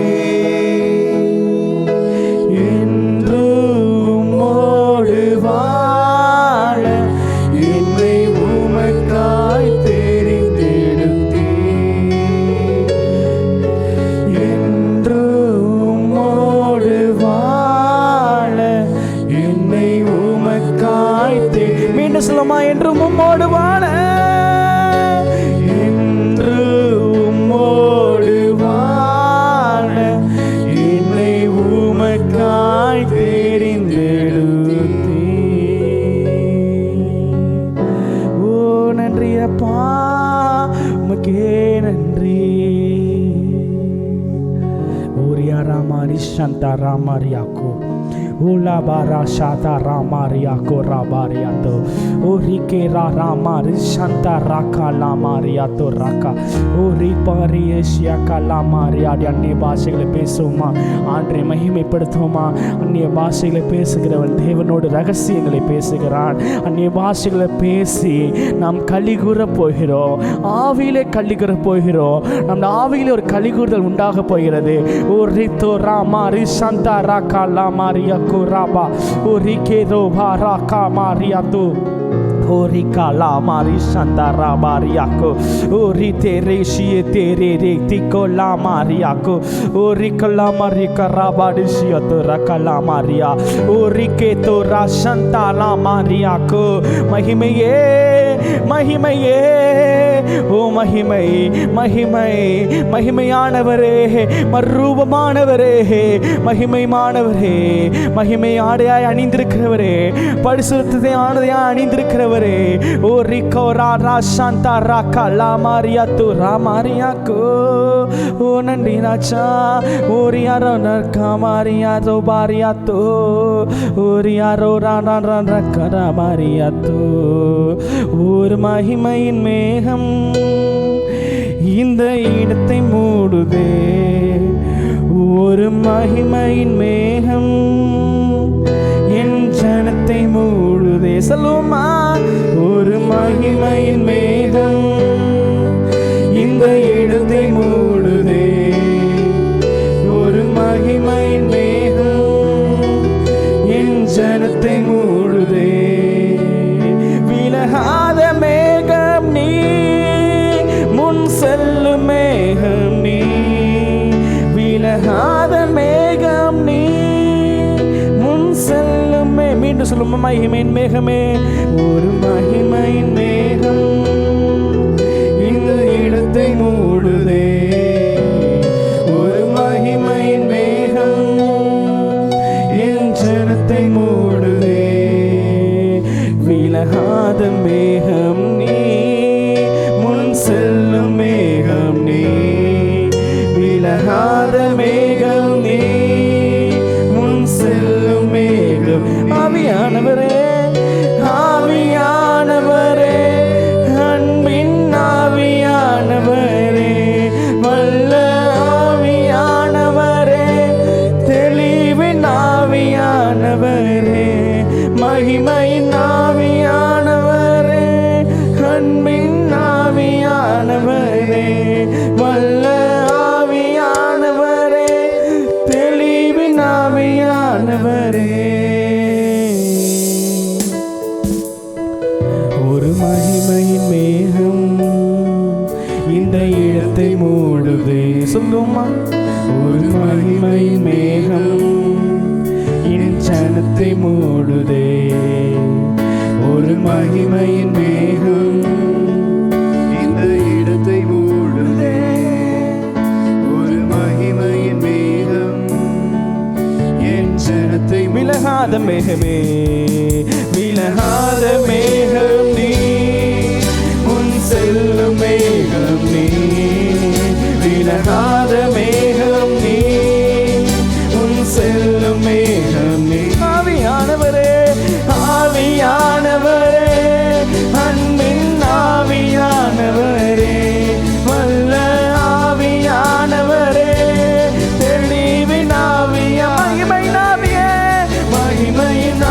என்றும் உம்மோடு வாழ என்னை உமக்காய் தெரிந்தெடுத்தீர். என்றும் உம்மோடு வாழ என்னை உமக்காய் மீண்டும் சொல்லுமா, என்றும் உம்மோடு வாழ, என்று உம்மோடு வாழ என்னை உமக்காய் தெரிந்தெடுத்தீர். ஓ நன்றி அப்பா, உமக்கே நன்றி. ஓரியா ராமாரி சந்தா ராமாரியாக்கோ Ula bara shata ramaria korabariato Orike ramari shanta raka lamariato raka Ori pariyeshia kalamaria அந்நிய பாஷைகளை பேசுவோமா, ஆண்டரை மகிமைப்படுத்துவோமா. அந்நிய பாஷைகளை பேசுகிறவன் தேவனோடு ரகசியங்களை பேசுகிறான். அந்நிய பாஷைகளை பேசி நாம் கலிகூற போகிறோம், ஆவியிலே கலிகூற போகிறோம். நம் ஆவியிலே ஒரு கலிகூறுதல் உண்டாக போகிறது. ஓ ரித்தோ ராமாரி சந்தா ரaka lamaria Raba Urikedo Baraka Mariato Orika la Marishanda Rabariako Orite Reshie Tere Retiko la Mariako Orika la Marika Rabadishiato Rakala Maria Oriketo Rashanta la Mariako Mahimeye Mahimeye O Mahimai Mahimai Mahimayanavare Marubamaanavare Mahimayanavare மகிமையாடையாய் அணிந்திருக்கிறவரே, பரிசுத்தத்தை ஆனதையாய் அணிந்திருக்கிறவரே. ஓ Rico ரா சாந்தா ராகா லாமாரியாத்து ராமாரியாக்கோ. ஓ நன்றி ராஜா. ஓரியாரோ நற்காமாரியாதோ பாரியாத்தோ ஓரியாரோ ராமாரியாத்தோ. ஒரு மகிமையின் மேகம் இந்த இடத்தை மூடுதே. ஒரு மகிமையின் மேகம் என் ஜனத்தை மூடுதே. சொல்லுமா, ஒரு மகிமையின் மேகம் இந்த இடத்தை மூடுதே. ஒரு மகிமையின் மேகம் என் ஜனத்தை மூடுதே. விலகாத மேகம் நீ, முன் செல்லும் மேகம் நீ. விலகாத மேகம் நீ, முன் செல்லுமே. மீண்டும் சொல்லுமா, மகிமையின் மேகமே. ஒரு மகிமையின் மேகம் இந்த இடத்தை மூடுதே. ஒரு மகிமையின் மேகம் என் ஜனத்தை மூடுதே. விலகாத மேகம் நீ, முன் செல்லும் மேகம் நீ. விலகாத மேகம் நீ, முன் செல்லும் மேகம். ஆவியானவரே ஆவியானவரே அன்பின் ஆவியானவரே, வல்ல ஆவியானவரே, தெளிவின் ஆவியானவரே, மகிமையின் ஆவியானவரே, அன்பின் ஆவியானவரே, வல்ல ஆவியானவரே, தெளிவின் ஆவியானவரே. ஒரு மகிமையின் மேகம் இந்த இடத்தை மூடுதே. சொல்லுமா, ஒரு மகிமையின் மேகம் என் ஜனத்தை மூடுதே. ஒரு மகிமையின் மேகம் இந்த இடத்தை மூடுதே. ஒரு மகிமையின் மேகம் என் ஜனத்தை. விலகாத மேகமே, விலகாத மேகம் நீ, முன் செல்லும் மேகம் நீ. விலகாத மேகம் நீ, முன் செல்லும் மேகம் நீ. ஆவியானவரே ஆவியானவரே அன்பின் ஆவியானவரே, வல்ல ஆவியானவரே, தெளிவின் ஆவியா. மகிமையின் ஆவியே, மகிமையின்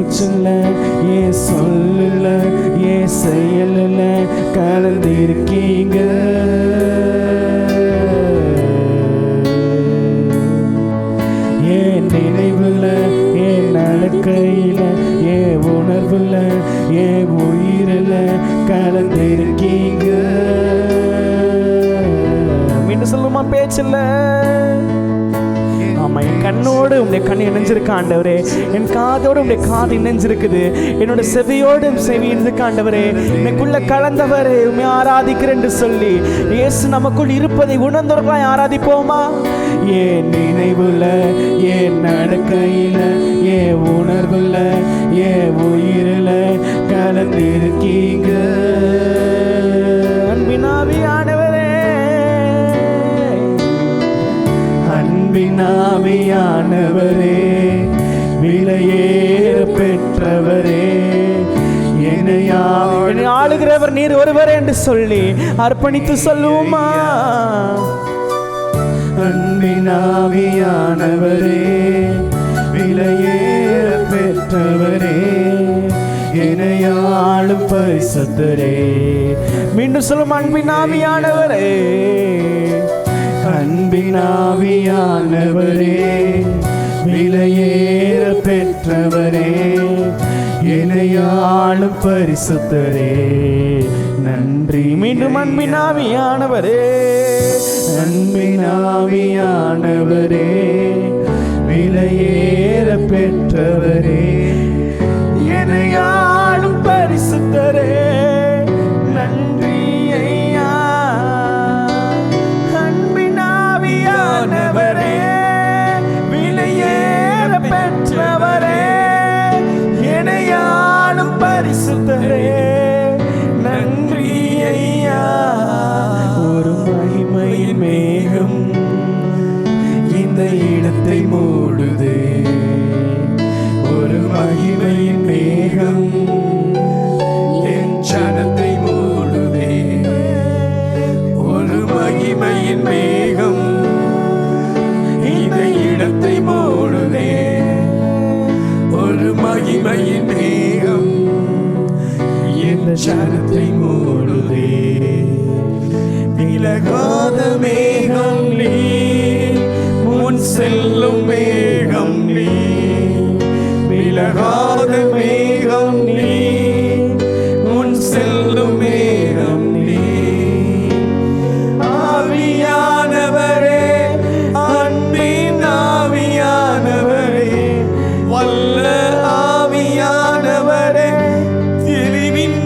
மூச்சுல என் சொல்லுல என் செயலுல கலந்திருக்கீங்க. என் நினைவுல என் நடக்கையில என் உணர்வுல என் உயிரில கலந்திருக்கீங்க. மீண்டும் சொல்லுமா பேச்சில்ல. ஆமா, என் கண்ணோடு உடைய கண் இணைஞ்சிருக்க ஆண்டவரே, என் காதோடு உடைய காது இணைஞ்சிருக்குது, என்னோட செவியோடு செவி இணைஞ்சிருக்க ஆண்டவரே. எனக்குள்ள கலந்தவரே உண்மை ஆராதிக்கிறேன் என்று சொல்லி இயேசு நமக்குள் இருப்பதை உணர்ந்தவர்களாய் ஆராதிப்போமா? என் நினைவுல என் நடக்கையில என் உணர்வுல என் உயிரில கலந்திருக்கீங்க. அன்பினாவியானவரே, அன்பினாவியானவரே, விலையேற பெற்றவரே, என்னை ஆளுகிறவர் நீர் ஒருவரே என்று சொல்லி அர்ப்பணித்து சொல்லுவோமா? அன்பினாவியானவரே, விலையேற பெற்றவரே, என்னை ஆளும் பரிசுத்தரே. மீண்டும் சொல்லும், அன்பினாவியானவரே, அன்பினாவியானவரே, விலையேற பெற்றவரே, என்னை ஆளும் பரிசுத்தரே, நன்றி. மீண்டும் அன்பினாவியானவரே, அன்பினாவியானவரே, விலையேற பெற்றவரே, என்னை ஆளும் பரிசுத்தரே, நன்றி ஐயா. அன்பினாவியானவரே, விலையேற பெற்றவரே, என்னை ஆளும் பரிசுத்தரே, நன்றி ஐயா. ஒரு மகிமையின் மேகம் இந்த இடத்தை மூடுதே, ஒரு மகிமையின் மேகம் என் ஜனத்தை மூடுதே, ஒரு மகிமையின் மேகம் இந்த இடத்தை மூடுதே, ஒரு மகிமையின் மேகம் என் ஜனத்தை மூடுதே. விலகாத மேகம் நீ, முன் செல்லும் மேகம் நீ, விலகாத மேகம் நீ, முன் செல்லும் மேகம் நீ. ஆவியானவரே, அன்பின் ஆவியானவரே, வல்ல ஆவியானவரே, தெளிவின்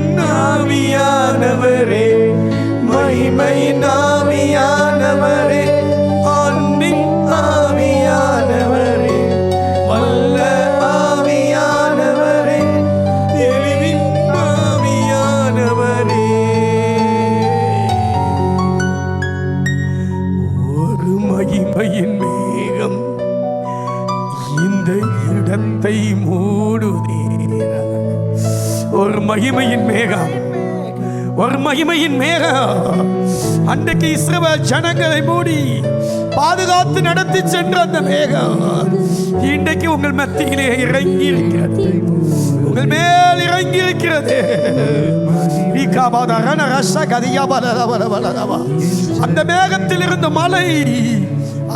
ஆவியானவரே, மகிமையின் ஆவியானவரே, அன்பின் ஆவியானவரே, வல்ல ஆவியானவரே, தெளிவின் ஆவியானவரே. ஒரு மகிமையின் மேகம் இந்த இடத்தை மூடுதே. ஒரு மகிமையின் மேகம், ஒரு மகிமையின் மேகம் அன்றைக்கு இஸ்ரவேல் ஜனங்களை மூடி பாதுகாத்து நடத்தி சென்ற அந்த மேகம் இன்றைக்கு உங்கள் மத்தியிலே இறங்கி இருக்கிறது, உங்கள் மேல் இறங்கி இருக்கிறது. அந்த மேகத்தில் இருந்த மலை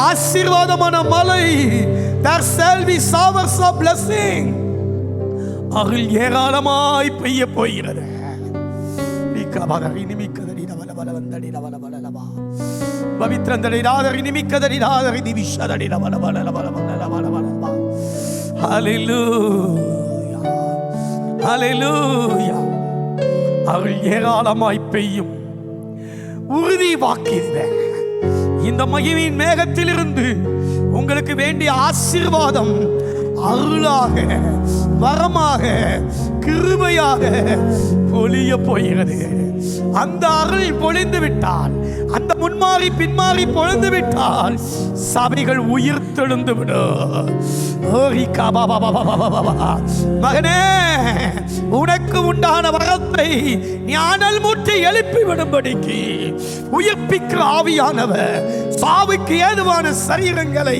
ஆசீர்வாதமான மலை. There shall be showers of blessing. அருள் ஏராளமாய் பெய்ய போகிறது. அருள் ஏராளமாய் பெய்யும் உறுதி வாக்கியிருந்தேன். இந்த மகிமையின் மேகத்திலிருந்து உங்களுக்கு வேண்டிய ஆசீர்வாதம் அருளாக, வரமாக, கிருபையாக பொழிய போகிறது. அந்த அருள் பொழிந்து விட்டால், அந்த முன்மாறி பின்மாறி பொழிந்து விட்டால் சபைகள் உயிர் தெழுந்து விடும். மகனே, உனக்கு உண்டான வரத்தை ஞானல் மூட்டி எழுப்பி விடும்படிக்கு உயிர்ப்பிக்கிற ஆவியானவர் சாவுக்கு ஏதுவான சரீரங்களை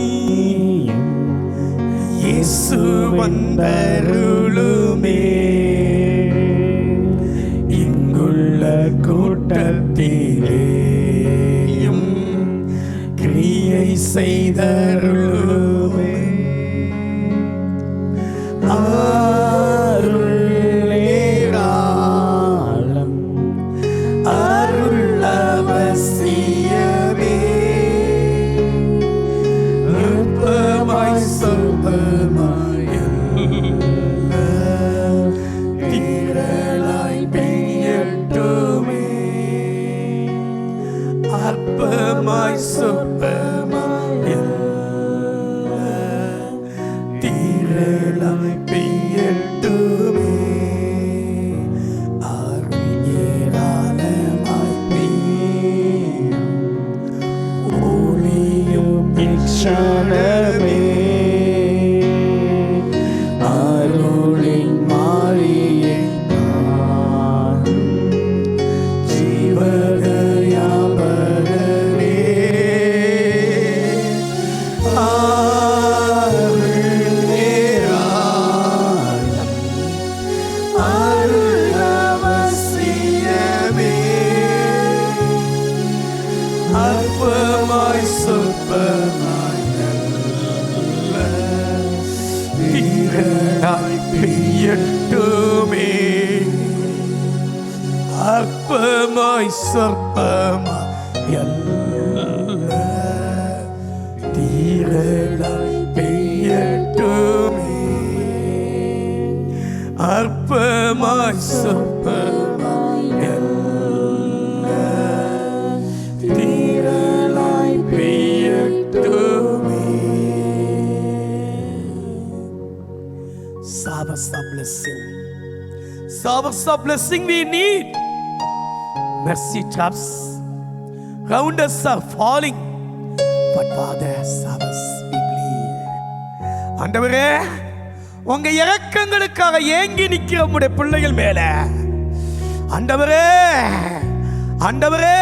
இயேசு வந்தருளுமே இங்குள்ள கூட்டத்திலேயும் கிரியை செய்தருளுமே அருளேராளம் அருள் அவசியமே அற்பமாய் சொற்பமாய் திரளாய் பெய்யட்டுமே அற்பமாய் சொற்பமாய் திரளாய் பெய்யட்டுமே லட்சணமே அருளின் மாறியே ஜீவதயாபகரே அற்பமாய் சொற்பமாய் நல்ல தீரனாய் பெய்யட்டுமே. அற்பமாய் சொற்பமாய் நல்ல தீரனாய் பெய்யட்டுமே. அற்பமாய் சொற்பமாய் நல்ல தீரனாய் பெய்யட்டுமே. Showers of blessing. Showers of blessing we need. Mercy drops round us are falling, but Father showers we believe. ஆண்டவரே, உங்க இரக்கங்களுக்காக ஏங்கி நிக்கிற உம்முடைய பிள்ளைகள் மேல ஆண்டவரே, ஆண்டவரே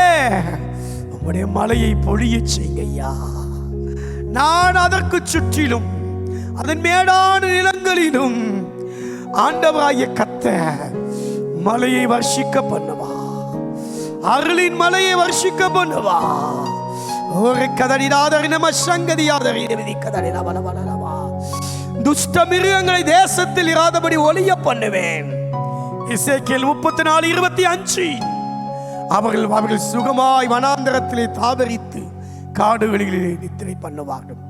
உம்முடைய மலையை பொழிய செய்யுங்க ஐயா. நான் அதற்கு சுற்றிலும் அதன் மேடான நிலங்களிலும் ஆண்டவராய கர்த்தர் மலையை வர்ஷிக்க பண்ணுவா, அருளின் மலையை வர்ஷிக்க பண்ணுவா. ஒரு கதடிடாதரி நம சங்கதியாதரி கதடிடா பலவலவா. துஷ்ட மிருகங்களை தேசத்தில் இராதபடி ஒளிய பண்ணுவேன். எசேக்கியேல் 34:25. அவர்கள் சுகமாய் வனாந்தரத்திலே தாவரித்து காடுகளிலே நித்திரை பண்ணுவார்கள்.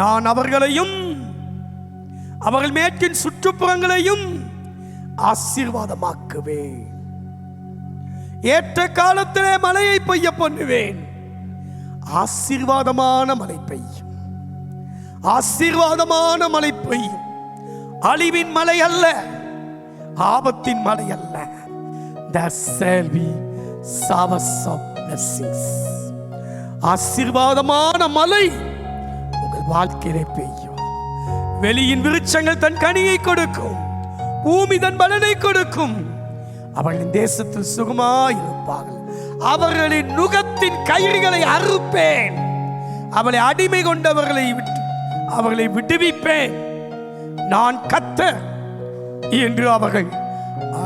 நான் அவர்களையும் அவர்கள் மேற்கின் சுற்றுப்புறங்களையும் ஆசீர்வாதமாக்குவேன். ஏற்ற காலத்திலே மழையை பெய்ய பண்ணுவேன். ஆசீர்வாதமான மழை பெய்யும், ஆசீர்வாதமான மழை பெய்யும். அழிவின் மழை அல்ல, ஆபத்தின் மழை அல்ல. There shall be showers of blessings. ஆசீர்வாதமான மழை உங்கள் வாழ்க்கையிலே பெய்யும். வெளியின் விருட்சங்கள் தன் கனியை கொடுக்கும், பூமி தன் பலனை கொடுக்கும். அவர்களின் தேசத்தில் சுகமாய் இருப்பார்கள். அவர்களின் நுகத்தின் கயிறுகளை அறுப்பேன். அவளை அடிமை கொண்டவர்களை அவர்களை விடுவிப்பேன். நான் கர்த்தர் என்று அவர்கள்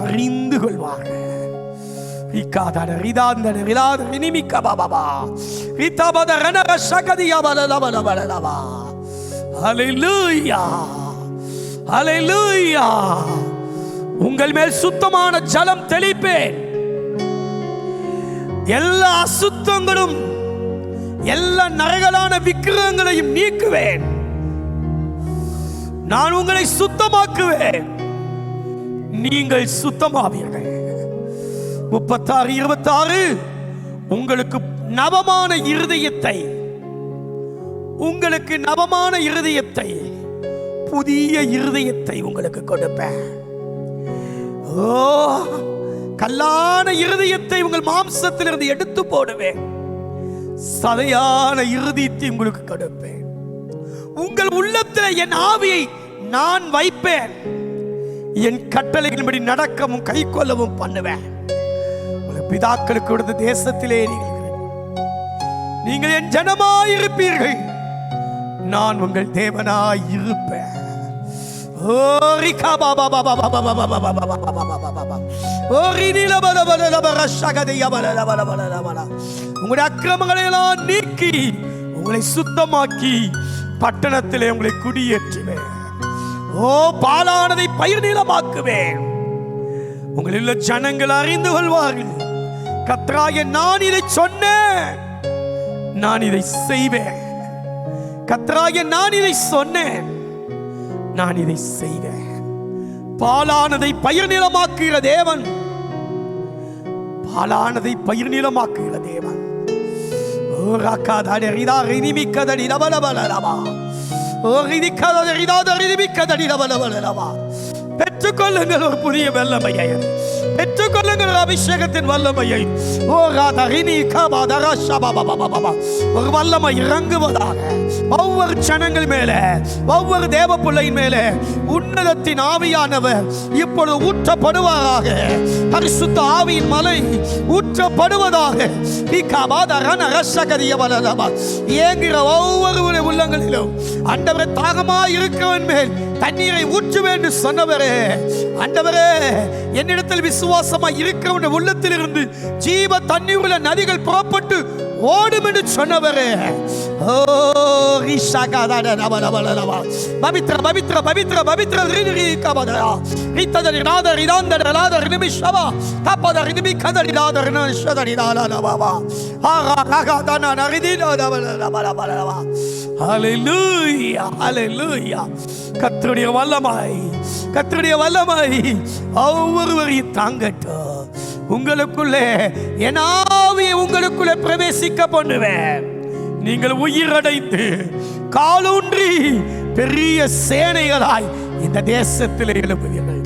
அறிந்து கொள்வார்கள். உங்கள் மேல் சுத்தமான ஜலம் தெளிப்பேன். எல்லா அசுத்தங்களும் எல்லா நரகலான விக்கிரகங்களையும் நீக்குவேன். நான் உங்களை சுத்தமாக்குவேன், நீங்கள் சுத்தமாவீர்கள். 36:26. உங்களுக்கு நவமான இருதயத்தை, உங்களுக்கு நவமான இருதயத்தை, புதிய இருதயத்தை உங்களுக்கு கொடுப்பேன். ஓ, கல்லான இருதயத்தை உங்கள் மாம்சத்திலிருந்து எடுத்து போடுவேன். சதையான இருதயத்தை உங்களுக்கு கொடுப்பேன். உங்கள் உள்ளத்தில் என் ஆவியை நான் வைப்பேன். என் கட்டளைகளின்படி நடக்கவும் கை கொள்ளவும் பண்ணுவேன். உங்கள் பிதாக்களுக்கு கொடுத்த தேசத்திலே நீங்கள் என் ஜனமாயிருப்பீர்கள். நான் உங்கள் தேவனாய் இருப்பேன். உங்களுடைய அக்கிரமங்களை எல்லாம் நீக்கி உங்களை சுத்தமாக்கி பட்டணத்திலே உங்களை குடியேற்றுவேன். ஓ, பாலானதை பயிர் நீளமாக்குவேன். உங்களில் ஜனங்கள் அறிந்து கொள்வார்கள், கர்த்தராகிய நான் இதை சொன்னேன், நான் இதை செய்வேன். கர்த்தராகிய நான் இதை சொன்னேன், நான் இதை செய்வேன். பாலானதை பயிர் நீளமாக்குகிற தேவன், பாலானதை பயிர் நீளமாக்குகிற தேவன். பெற்றுக்கொள்ளுங்கள் ஒரு புதிய வெள்ளமையை, பெற்றுக்கொள்ளுங்கள் அபிஷேகத்தின் வல்லமையை. ஓ ராதரினி கபாதரா ஷபாபாபாபாபா. ஒரு வல்லமை இறங்குவதாக ஒவ்வொரு ஜனங்கள் மேல, ஒவ்வொரு தேவ பிள்ளையின் மேல உன்னதத்தின் ஆவியானவர் இப்பொழுது ஊற்றப்படுவாராக. பரிசுத்த ஆவியின் மலை ஊற்றப்படுவதாக. ஏங்குகிற ஒவ்வொரு உள்ளங்களிலும் ஆண்டவரே தாகமாய் இருக்கிறவன் மேல் தண்ணீரை ஊற்றுவேன் என்று சொன்னவரே, ஆண்டவரே என்னிடத்தில் விசுவாசமாய் இருக்கிறவன் உள்ளத்திலிருந்து ஜீவ தண்ணீர் உள்ள நதிகள் புறப்பட்டு ஓடும் என்று சொன்னவரே. ஓ பவித்ர பவித்ர பவித்ர பவித்ர கர்த்தருடைய வல்லமை, கர்த்தருடைய வல்லமை ஒவ்வொருவரையும் தாங்கட்டும். உங்களுக்குள்ளே என் ஆவியை உங்களுக்குள்ளே பிரவேசிக்க பண்ணுவேன். நீங்கள் உயிரடைந்து காலூன்றி பெரிய சேனைகளாய் இந்த தேசத்தில் எழுப்புவீர்கள்.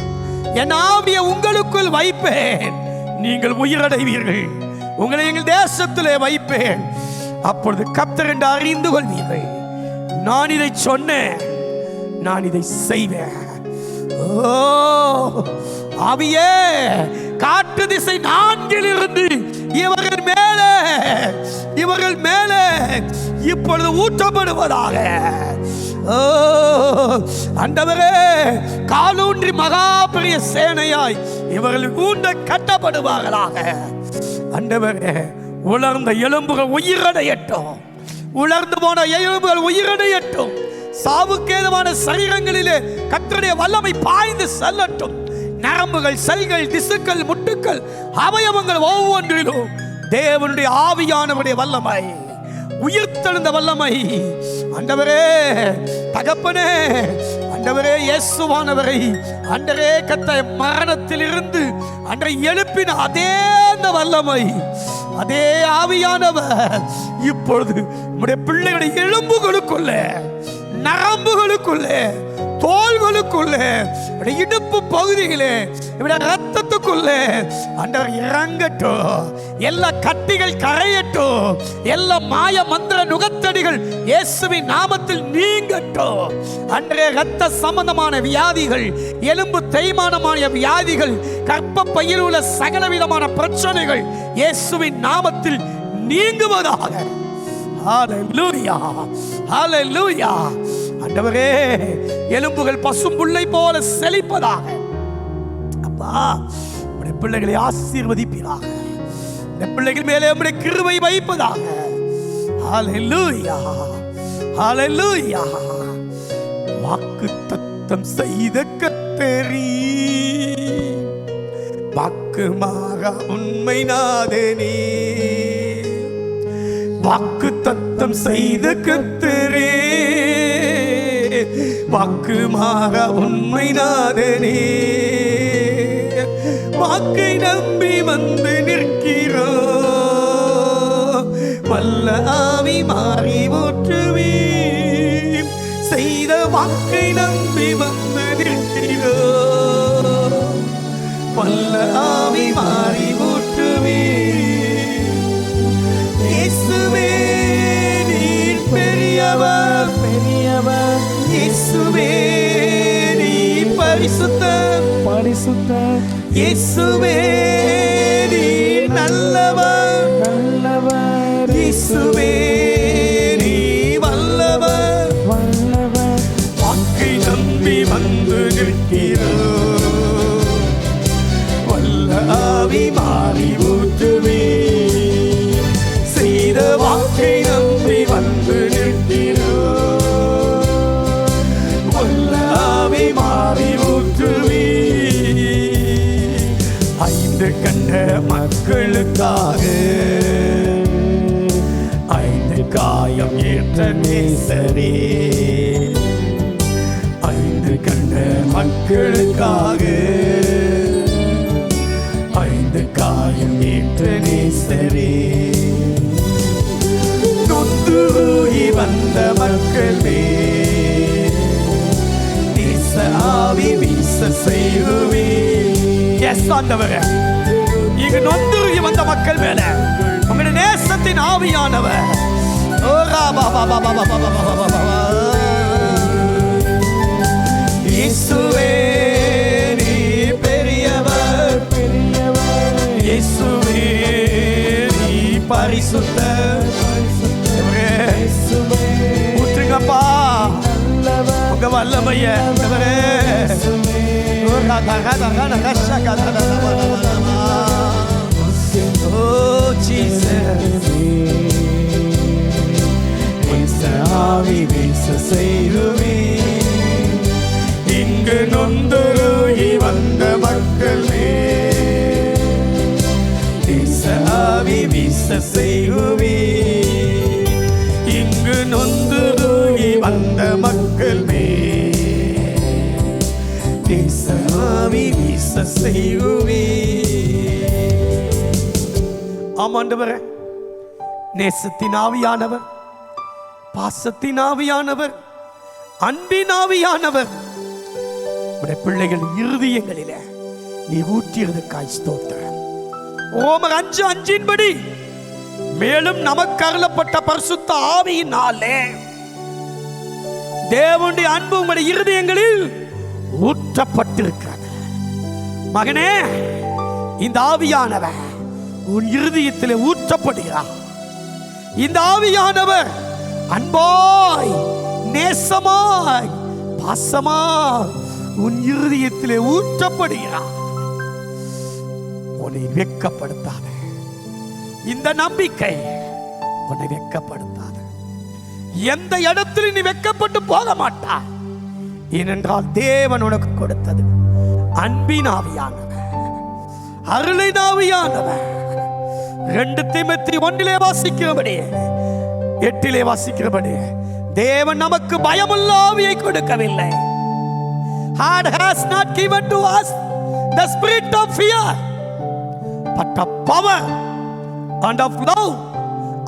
என் ஆவியை உங்களுக்குள் வைப்பேன், நீங்கள் உயிரடைவீர்கள். உங்களை எங்கள் தேசத்திலே வைப்பேன். அப்பொழுது கர்த்தர் என்று அறிந்து கொள்வீர்கள். நான் இதை சொன்னேன், நான் இதை செய்வேன். ஓ ஆவியே, காற்று திசை 4 இருந்து இவர்கள் மேலே இப்பொழுது ஊற்றப்படுவதாக. ஆண்டவரே, காலூன்றி மகா பெரிய சேனையாய் இவர்கள் ஊண்ட கட்டப்படுவார்களாக. ஆண்டவரே, உலர்ந்த எலும்புகள் உயிரடையட்டும், உலர்ந்து போன எலும்புகள் உயிரடையட்டும். சாவுக்கேதுவான சரீரங்களிலே கர்த்தருடைய வல்லமை பாய்ந்து செல்லட்டும். நரம்புகள், செல்கள், திசுக்கள், முட்டுக்கள், அவயவங்கள் ஒவ்வொன்றிலும் தேவனுடைய ஆவியானவருடைய வல்லமை, உயிர்த்தெழுந்த வல்லமை. ஆண்டவரே தகப்பனே, ஆண்டவரே இயேசுவானவரை ஆண்டவரே கர்த்தர் மரணத்தில் இருந்து அன்றை எழுப்பின அதே வல்லமை, அதே ஆவியானவர் இப்பொழுது நம்முடைய பிள்ளைகளுடைய எலும்புகளுக்குள்ளே, நரம்புகளுக்குள்ளே, தோள்களுக்குள்ளே, இடுப்பு பகுதிகளே, ரத்தத்துக்குள்ளே ஆண்டவர் இறங்கட்டும். எல்லா கட்டிகள் கரையட்டும். எல்லா மாய மந்திர நுகத்தடிகள் இயேசுவின் நாமத்தில் நீங்கட்டும். அன்றைய ரத்த சம்பந்தமான வியாதிகள், எலும்பு தேய்மானமான வியாதிகள், கர்ப்ப பையில் உள்ள சகலவிதமான பிரச்சனைகள் இயேசுவின் நாமத்தில் நீங்குவதாக. ஹல்லேலூயா, ஹல்லேலூயா. ஆண்டவரே, எலும்புகள் பசும்புல்லை போல செழிப்பதாக. அப்பா, உம்முடைய பிள்ளைகளை ஆசீர்வதிப்பீராக. இந்த பிள்ளைகள் மேலே உம்முடைய கிருபை வைப்பதாக. ஹல்லேலூயா, ஹல்லேலூயா. வாக்குத்தத்தம் செய்த கர்த்தரே, வாக்குமாக உண்மை நாதனே. வாக்குத்தத்தம் செய்த கர்த்தரே, வாக்குமாக உண்மை நாதனே. வாக்கை நம்பி வந்து நிற்கிறோம். வல்ல ஆவி மாறி ஊற்றுவே. செய்த வாக்கை நம்பி வந்து நிற்கிறோம். வல்ல ஆவி மாறி ஊற்றுவே. இயேசுவே நீர் பெரியவர், பெரியவர். இயேசுவே நீர் பரிசுத்தர், பரிசுத்தர். இயேசுவே நீர் நல்லவர், நல்லவர். இயேசுவே நீர் வல்லவர், வல்லவர். வாக்கை நம்பி வந்து நிற்கிறோம். வல்ல ஆவி மாறி ஊற்றுவே. செய்த வாக்கை நம்பி வந்து நிற்கிறோம். வல்ல ஆவி மாறி ஊற்றுவே. 5 கண்ட மக்களுக்காக 5 காயம் ஏற்ற நேசரே. 5 கண்ட மக்களுக்காக 5 காயம் ஏற்ற நேசரே. நொந்துருகி வந்த மக்களே, நேச ஆவி வீச செய்வே. எஸ் ஆண்டவரே, இங்கு நொந்துருகி வந்த மக்கள் மேல உங்களுடைய நேசத்தின் ஆவியானவர். இயேசுவே நீ பெரியவர், இயேசுவே நீ பரிசுத்தர். ஊற்றுங்கப்பா உங்க வல்லமைய. Oh Jesus, ஆவி வீச செய்துவே இங்கு நொந்துருகி வந்த மக்கள் ஆவி வீச செய்துவே இங்கு நொந்துருகி வந்த மக்கள் ஆவி வீச செய்துவே. ஆமாண்டவரே, நேசத்தின் ஆவியானவர், பாசத்தின் ஆவியானவர், அன்பின் ஆவியானவர் உடைய பிள்ளைகள் இருதயங்களிலே நீ ஊற்றியதற்காய் ஸ்தோத்திரம். ரோமர் 5:5 மேலும் நமக்கு அருளப்பட்ட பரிசுத்த ஆவியினாலே தேவனுடைய அன்பு உங்களுடைய இருதயங்களில் ஊற்றப்பட்டிருக்கிறது. மகனே, இந்த ஆவியானவர் உன் இருதயத்திலே ஊற்றப்படுகிறார். இந்த ஆவியானவர் அன்பாய், நேசமாய், பாசமாய் உன் இருதயத்திலே ஊற்றப்படுகிறார். உன்னை வெட்கப்படுத்தாத இந்த நம்பிக்கை உன்னை வெட்கப்படுத்தாத. எந்த இடத்தில் நீ வெட்கப்பட்டு போக மாட்டாய். ஏனென்றால் தேவன் உனக்கு கொடுத்தது அன்பின் ஆவியானவர், அருளின் ஆவியானவர். 2 தீமோத்தேயு 1 வாசிக்கிறபடி 8 வாசிக்கிறபடி தேவன் நமக்கு பயமுள்ள ஆவியை கொடுக்கவில்லை. God has not given to us the spirit of fear, but of power and of love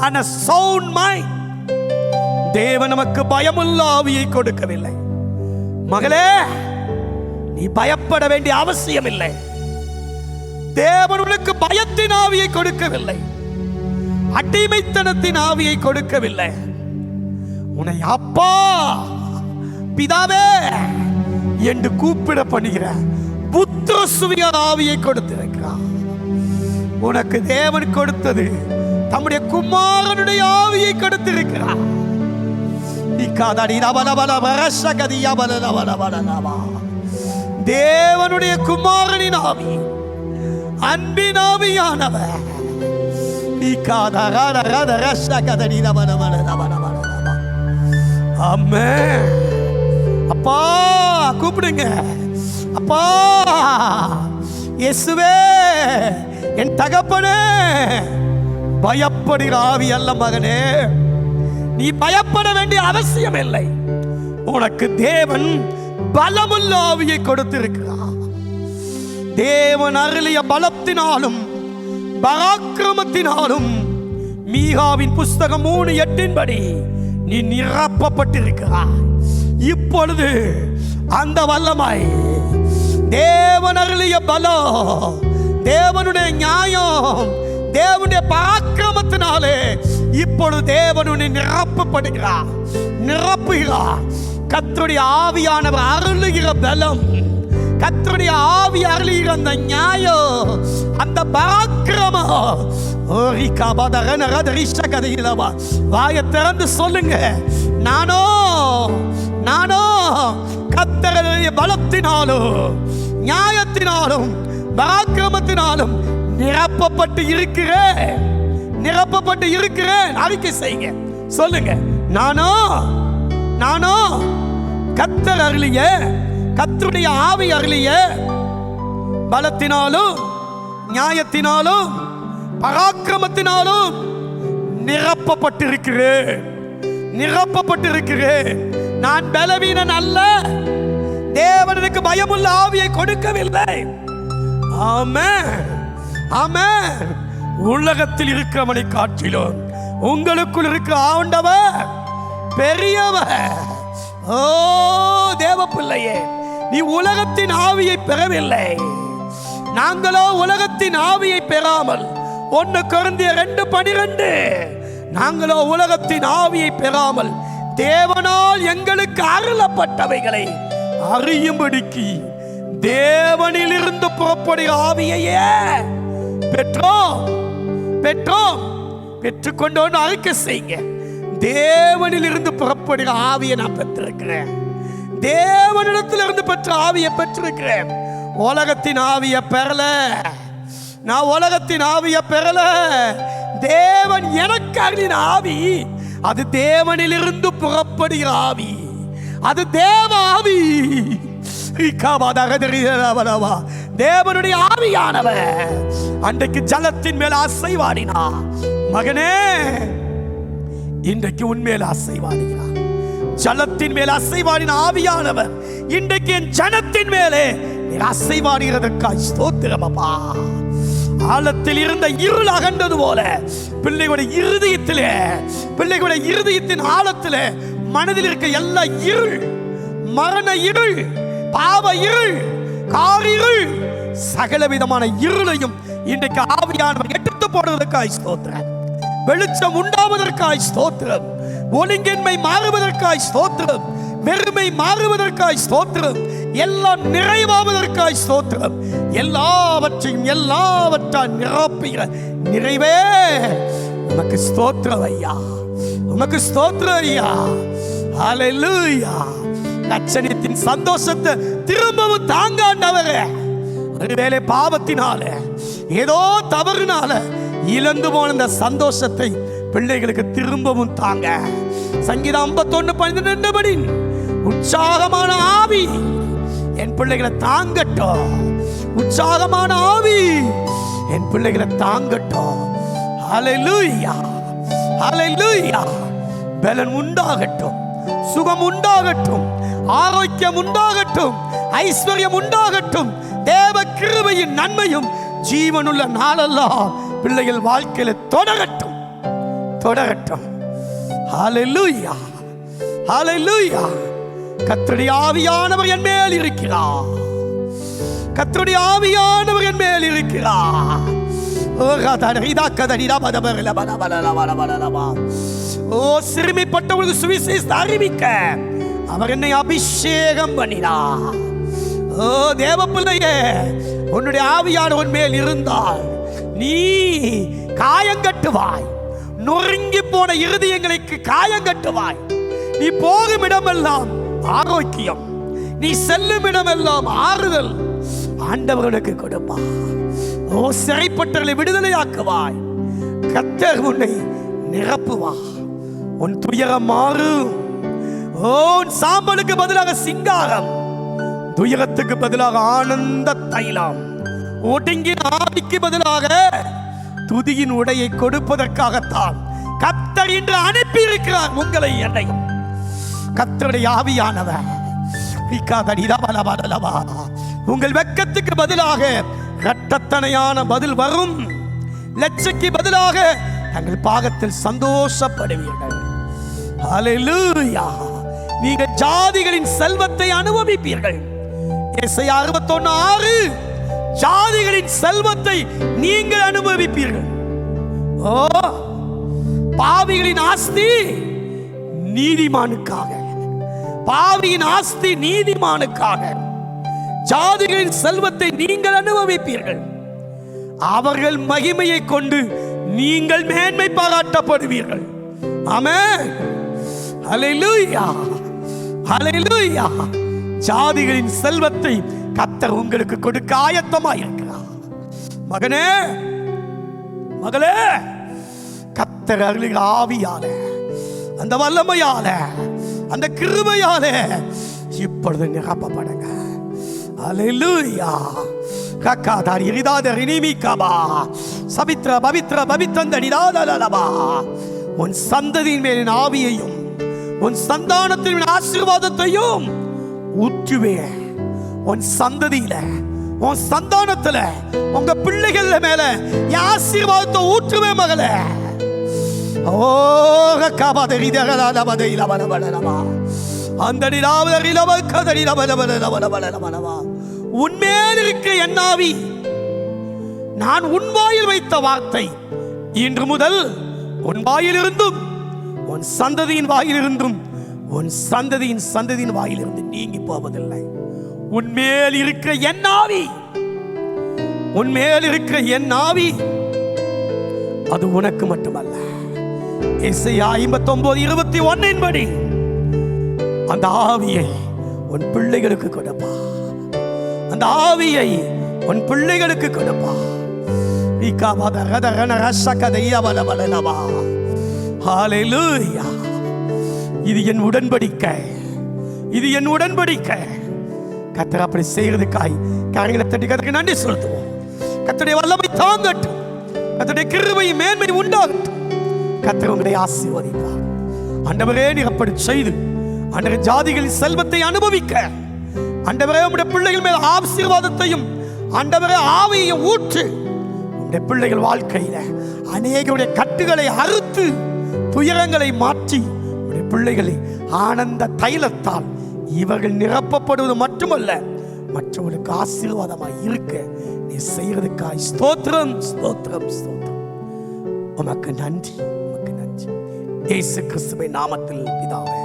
and a sound mind. தேவன் நமக்கு பயமுள்ள ஆவியை கொடுக்கவில்லை. மகளே, நீ பயப்பட வேண்டிய அவசியம் இல்லை. தேவன் உனக்கு பயத்தின் ஆவியை கொடுக்கவில்லை, அடிமைத்தனத்தின் ஆவியை கொடுக்கவில்லை. உன்னை அப்பா, பிதாவே என்று கூப்பிட பண்ணுகிற புத்திர சுவிய ஆவியை கொடுத்திருக்கிறார். உனக்கு தேவன் கொடுத்தது தம்முடைய குமாரனுடைய ஆவியை கொடுத்திருக்கிறார். தேவனுடைய குமாரனின் ஆவி, அன்பின் ஆவியானவர். ஆமென். அப்பா கூப்பிடுங்க. அப்பா இயேசுவே, என் தகப்பனே. பயப்படுகிற ஆவி அல்ல மகனே, நீ பயப்பட வேண்டிய அவசியம் இல்லை. உனக்கு தேவன் பலமுள்ள ஆவியை கொடுத்திருக்கிறார். தேவன் அருளிய பலத்தினாலும் பராக்கிரமத்தினாலும் மீகாவின் புஸ்தகம் 3:8 நீ நிரப்பப்பட்டிருக்கிறாய். இப்பொழுது அந்த வல்லமை, தேவன் அருளிய பலம், தேவனுடைய நியாயம், தேவனுடைய பராக்கிரமத்தினாலே இப்பொழுது தேவனுடைய நிரப்பப்படுகிறார், நிரப்புகிறார். கர்த்தருடைய ஆவியானவர் அருளுகிற பலம், கர்த்தருடைய ஆவி அருளுகிற அந்த நியாயம், அந்த பராக்கிரமம். வாயை திறந்து சொல்லுங்க, நானோ கர்த்தருடைய பலத்தினாலும் நியாயத்தினாலும் பராக்கிரமத்தினாலும் நிரப்பப்பட்டு இருக்கிறேன். அறிக்கை செய்யுங்க, சொல்லுங்க, நானோ கர்த்தர் அருளிய, கர்த்தருடைய ஆவி அருளிய பலத்தினாலும் நியாயத்தினாலும் பராக்கிரமத்தினாலும் நிரப்பப்பட்டிருக்கிறேன். நான் பலவீனன் அல்ல. தேவனுக்கு பயமுள்ள ஆவியை கொடுக்கவில்லை. ஆமென், ஆமென். உலகத்தில் இருக்கிறவனை காட்டிலும் உங்களுக்குள் இருக்கிற ஆண்டவர் பெரியவர். ஓ தேவ பிள்ளையே, நீ உலகத்தின் ஆவியை பெறவில்லை, நாங்களோ உலகத்தின் ஆவியை பெறாமல் 1 கொரிந்தியர் 2:12 நாங்களோ உலகத்தின் ஆவியை பெறாமல் தேவனால் எங்களுக்கு அருளப்பட்டவைகளை அறியும்படிக்கு தேவனிலிருந்து புறப்படுகிற ஆவியையே பெற்றுக்கொண்டோன்னு அறிக்கை செய்யுங்க. தேவனிலிருந்து புறப்படுகிற ஆவியை நான் பெற்றிருக்கிறேன். தேவனிடத்திலிருந்து பெற்ற ஆவியை பெற்றிருக்கிறேன். உலகத்தின் ஆவியை பெறல. நான் உலகத்தின் ஆவியை பெறல. தேவன் எனக்கு அருளின ஆவி, அது தேவனிலிருந்து புறப்படுகிற ஆவி, அது தேவ ஆவி. தேவனுடைய ஆவியானவர் அன்றைக்கு ஜலத்தின் மேல் அசைவாடினா, மகனே இன்றைக்கு உன்மேல் அசைவாடுகிறார். ஜலத்தின் மேல் அசைவாடின ஆவியானவர் இன்றைக்கு என் ஜனத்தின் மேலே அசைவாடுகிறதற்காய் ஸ்தோத்திரம் அப்பா. ஆழத்தில் இருந்த இருள் அகன்றது போல பிள்ளைகளுடைய இருதயத்தின் ஆழத்திலே மனதில் இருக்க எல்லா இருள், மரண இருள், பாவ இருள், காரிருள், சகல விதமான இருளையும் இன்றைக்கு ஆவியானவர் எடுத்து போடுவதற்காய் ஸ்தோத்திரம். வெளிச்சம் உண்டாவதற்காய் ஸ்தோத்திரம். ஒழுங்கின்மை மாறுவதற்காய் ஸ்தோத்திரம். வெறுமை மாறுவதற்காய் ஸ்தோத்திரம். எல்லாம் நிறைவாவதற்காய் ஸ்தோத்திரம். எல்லாவற்றால் நிரப்புகிற நிறைவே உமக்கு ஸ்தோத்திரம் ஐயா, உமக்கு ஸ்தோத்திரம் ஐயா. ஹல்லேலூயா. லட்சணத்தின் சந்தோஷத்தை திரும்பவும் தாங்காண்டவரே, ஒருவேளை பாவத்தினால ஏதோ தவறுனால இழந்து போன இந்த சந்தோஷத்தை பிள்ளைகளுக்கு திரும்பவும் தாங்க. சங்கீதம் 51:12 உற்சாகமான ஆவி என் பிள்ளைகளை தாங்கட்டும். உற்சாகமான ஆவி என் பிள்ளைகளை தாங்கட்டும். ஹல்லேலூயா, ஹல்லேலூயா. பலன் உண்டாகட்டும், சுகம் உண்டாகட்டும், ஆரோக்கியம் உண்டாகட்டும், ஐஸ்வர்யம் உண்டாகட்டும். தேவ கிருபையின் நன்மையும் ஜீவனுள்ள நாளெல்லாம் பிள்ளைகள் வாழ்க்கையில தொடரட்டும். ஹல்லேலூயா, ஹல்லேலூயா. கர்த்தருடைய ஆவியானவர் என் மேல் இருக்கிறார். கர்த்தருடைய ஆவியானவர் என் மேல் இருக்கிறார். ஓ சிறுமைப்பட்டவர்களுக்கு சுவிசேஷத்தை அறிவிக்க அவர் என்னை அபிஷேகம் பண்ணினார். ஓ தேவ பிள்ளையே, உன்னுடைய ஆவியானவர் மேல் இருந்தால் நீ காயங்கட்டுவாய். நொறுங்கி போன இருதயங்களுக்கு காயங்கட்டுவாய். நீ போகும் இடமெல்லாம் ஆரோக்கியம், நீ செல்லும் இடமெல்லாம் ஆறுதல் ஆண்டவர்களுக்கு கொடுப்பார். ஓ சிறைப்பட்டவர்களை விடுதலையாக்குவாய். கர்த்தர் உன்னை நிரப்புவார். உன் துயரம் மாறும். உன் சாம்பலுக்கு பதிலாக சிங்காரம், துயரத்துக்கு பதிலாக ஆனந்த தைலம், ஒடுங்கின ஆவிக்கு பதிலாக துதியின் உடையை கொடுப்பதற்காகத்தான் கர்த்தர் இன்று அனுப்பி இருக்கிறார் உங்களை என்னையும். கர்த்தருடைய ஆவியானவர் உங்கள் வெட்கத்துக்கு பதிலாக இரட்டத்தனையான பதில் வரும். லட்சைக்கு பதிலாக தங்கள் பாகத்தில் சந்தோஷப்படுவீர்கள். ஹல்லேலூயா. நீங்கள் ஜாதிகளின் செல்வத்தை அனுபவிப்பீர்கள். ஏசாயா 61:6 ஜாதிகளின் செல்வத்தை நீங்கள் அனுபவிப்பீர்கள். ஓ பாவிகளின் ஆஸ்தி நீதிமானுக்காக, பாவியின் ஆஸ்தி நீதிமானுக்காக. ஜாதிகளின் செல்வத்தை நீங்கள் அனுபவிப்பீர்கள். அவர்கள் மகிமையை கொண்டு நீங்கள் மேன்மை பாராட்டப்படுவீர்கள். ஆமென். ஹல்லேலூயா, ஹல்லேலூயா. ஜாதிகளின் செல்வத்தை கர்த்தர் உங்களுக்கு கொடுக்க ஆயத்தமாய் இருக்கிறார். மகனே, மகளே, கர்த்தர் அருளின் ஆவியால, அந்த வல்லமையால, அந்த கிருபையால இப்பொழுது நிரப்பப்படுங்க. ஹல்லேலூயா. கக்காதாரி ரிதாதரி நிமிகபா சபித்ர பவித்ர பவித்தந்தடிதாதலபா. உன் சந்ததியின் மேலின் ஆவியையும் உன் சந்தானத்தின் ஆசீர்வாதத்தையும் ஊற்றுவேன். உன் சந்ததியில, உன் சந்தானத்துல, உங்க பிள்ளைகள் மேல ஆசீர்வாதத்தை ஊற்றுவேன் மகளே. ஓ கபாதரி தகலபதை லபலபலபா அந்தடி லாவரி லப கதரி லபலபலபலபலபா. உன்மேல் இருக்க என் ஆவி நான் உன் வாயில் வைத்த வார்த்தை இன்று முதல் உன் வாயிலிருந்தும் உன் சந்ததியின் வாயிலிருந்தும் உன் சந்ததியின் வாயிலிருந்து நீங்கி போவதில்லை. உன்மேல் இருக்கிற என் ஆவி, உன்மேல் இருக்கிற என் ஆவி அது உனக்கு மட்டுமல்ல. எசேயா 59:21 படி அந்த ஆவியை உன் பிள்ளைகளுக்கு கொடுப்பா. அந்த ஆவியை உன் பிள்ளைகளுக்கு கொடுப்பா. ஹல்லேலூயா. இது என் உடன்படிக்கை, இது என் உடன்படிக்கை. கர்த்தர் அப்படி செய்யறதுக்காய் காரியங்களை தட்டி கர்த்தருக்கு நன்றி செலுத்துவோம். கர்த்தருடைய வல்லமை தாங்கட்டும், கர்த்தருடைய கிருபை மேன்மை உண்டாகட்டும். கர்த்தர் உங்களை ஆசீர்வதிப்பார். ஆண்டவரே நீர் அப்படி செய்து ஆண்டவரே ஜாதிகளின் செல்வத்தை அனுபவிக்க ஆண்டவரே உம்முடைய பிள்ளைகள் மேல் ஆசீர்வாதத்தையும் ஆண்டவரே ஆவியையும் ஊற்று. உம்முடைய பிள்ளைகள் வாழ்க்கையில அநேகருடைய கட்டுகளை அறுத்து துயரங்களை மாற்றி உம்முடைய பிள்ளைகளை ஆனந்த தைலத்தால் இவர்கள் நிரப்பப்படுவது மட்டுமல்ல, மற்றவர்களுக்கு ஆசீர்வாதமாய் இருக்க நீ செய்யறதுக்காய் ஸ்தோத்திரம் ஸ்தோத்திரம் ஸ்தோத்திரம். உமக்கு நன்றி, உமக்கு நன்றி. இயேசு கிறிஸ்துவின் நாமத்தில் பிதாவே.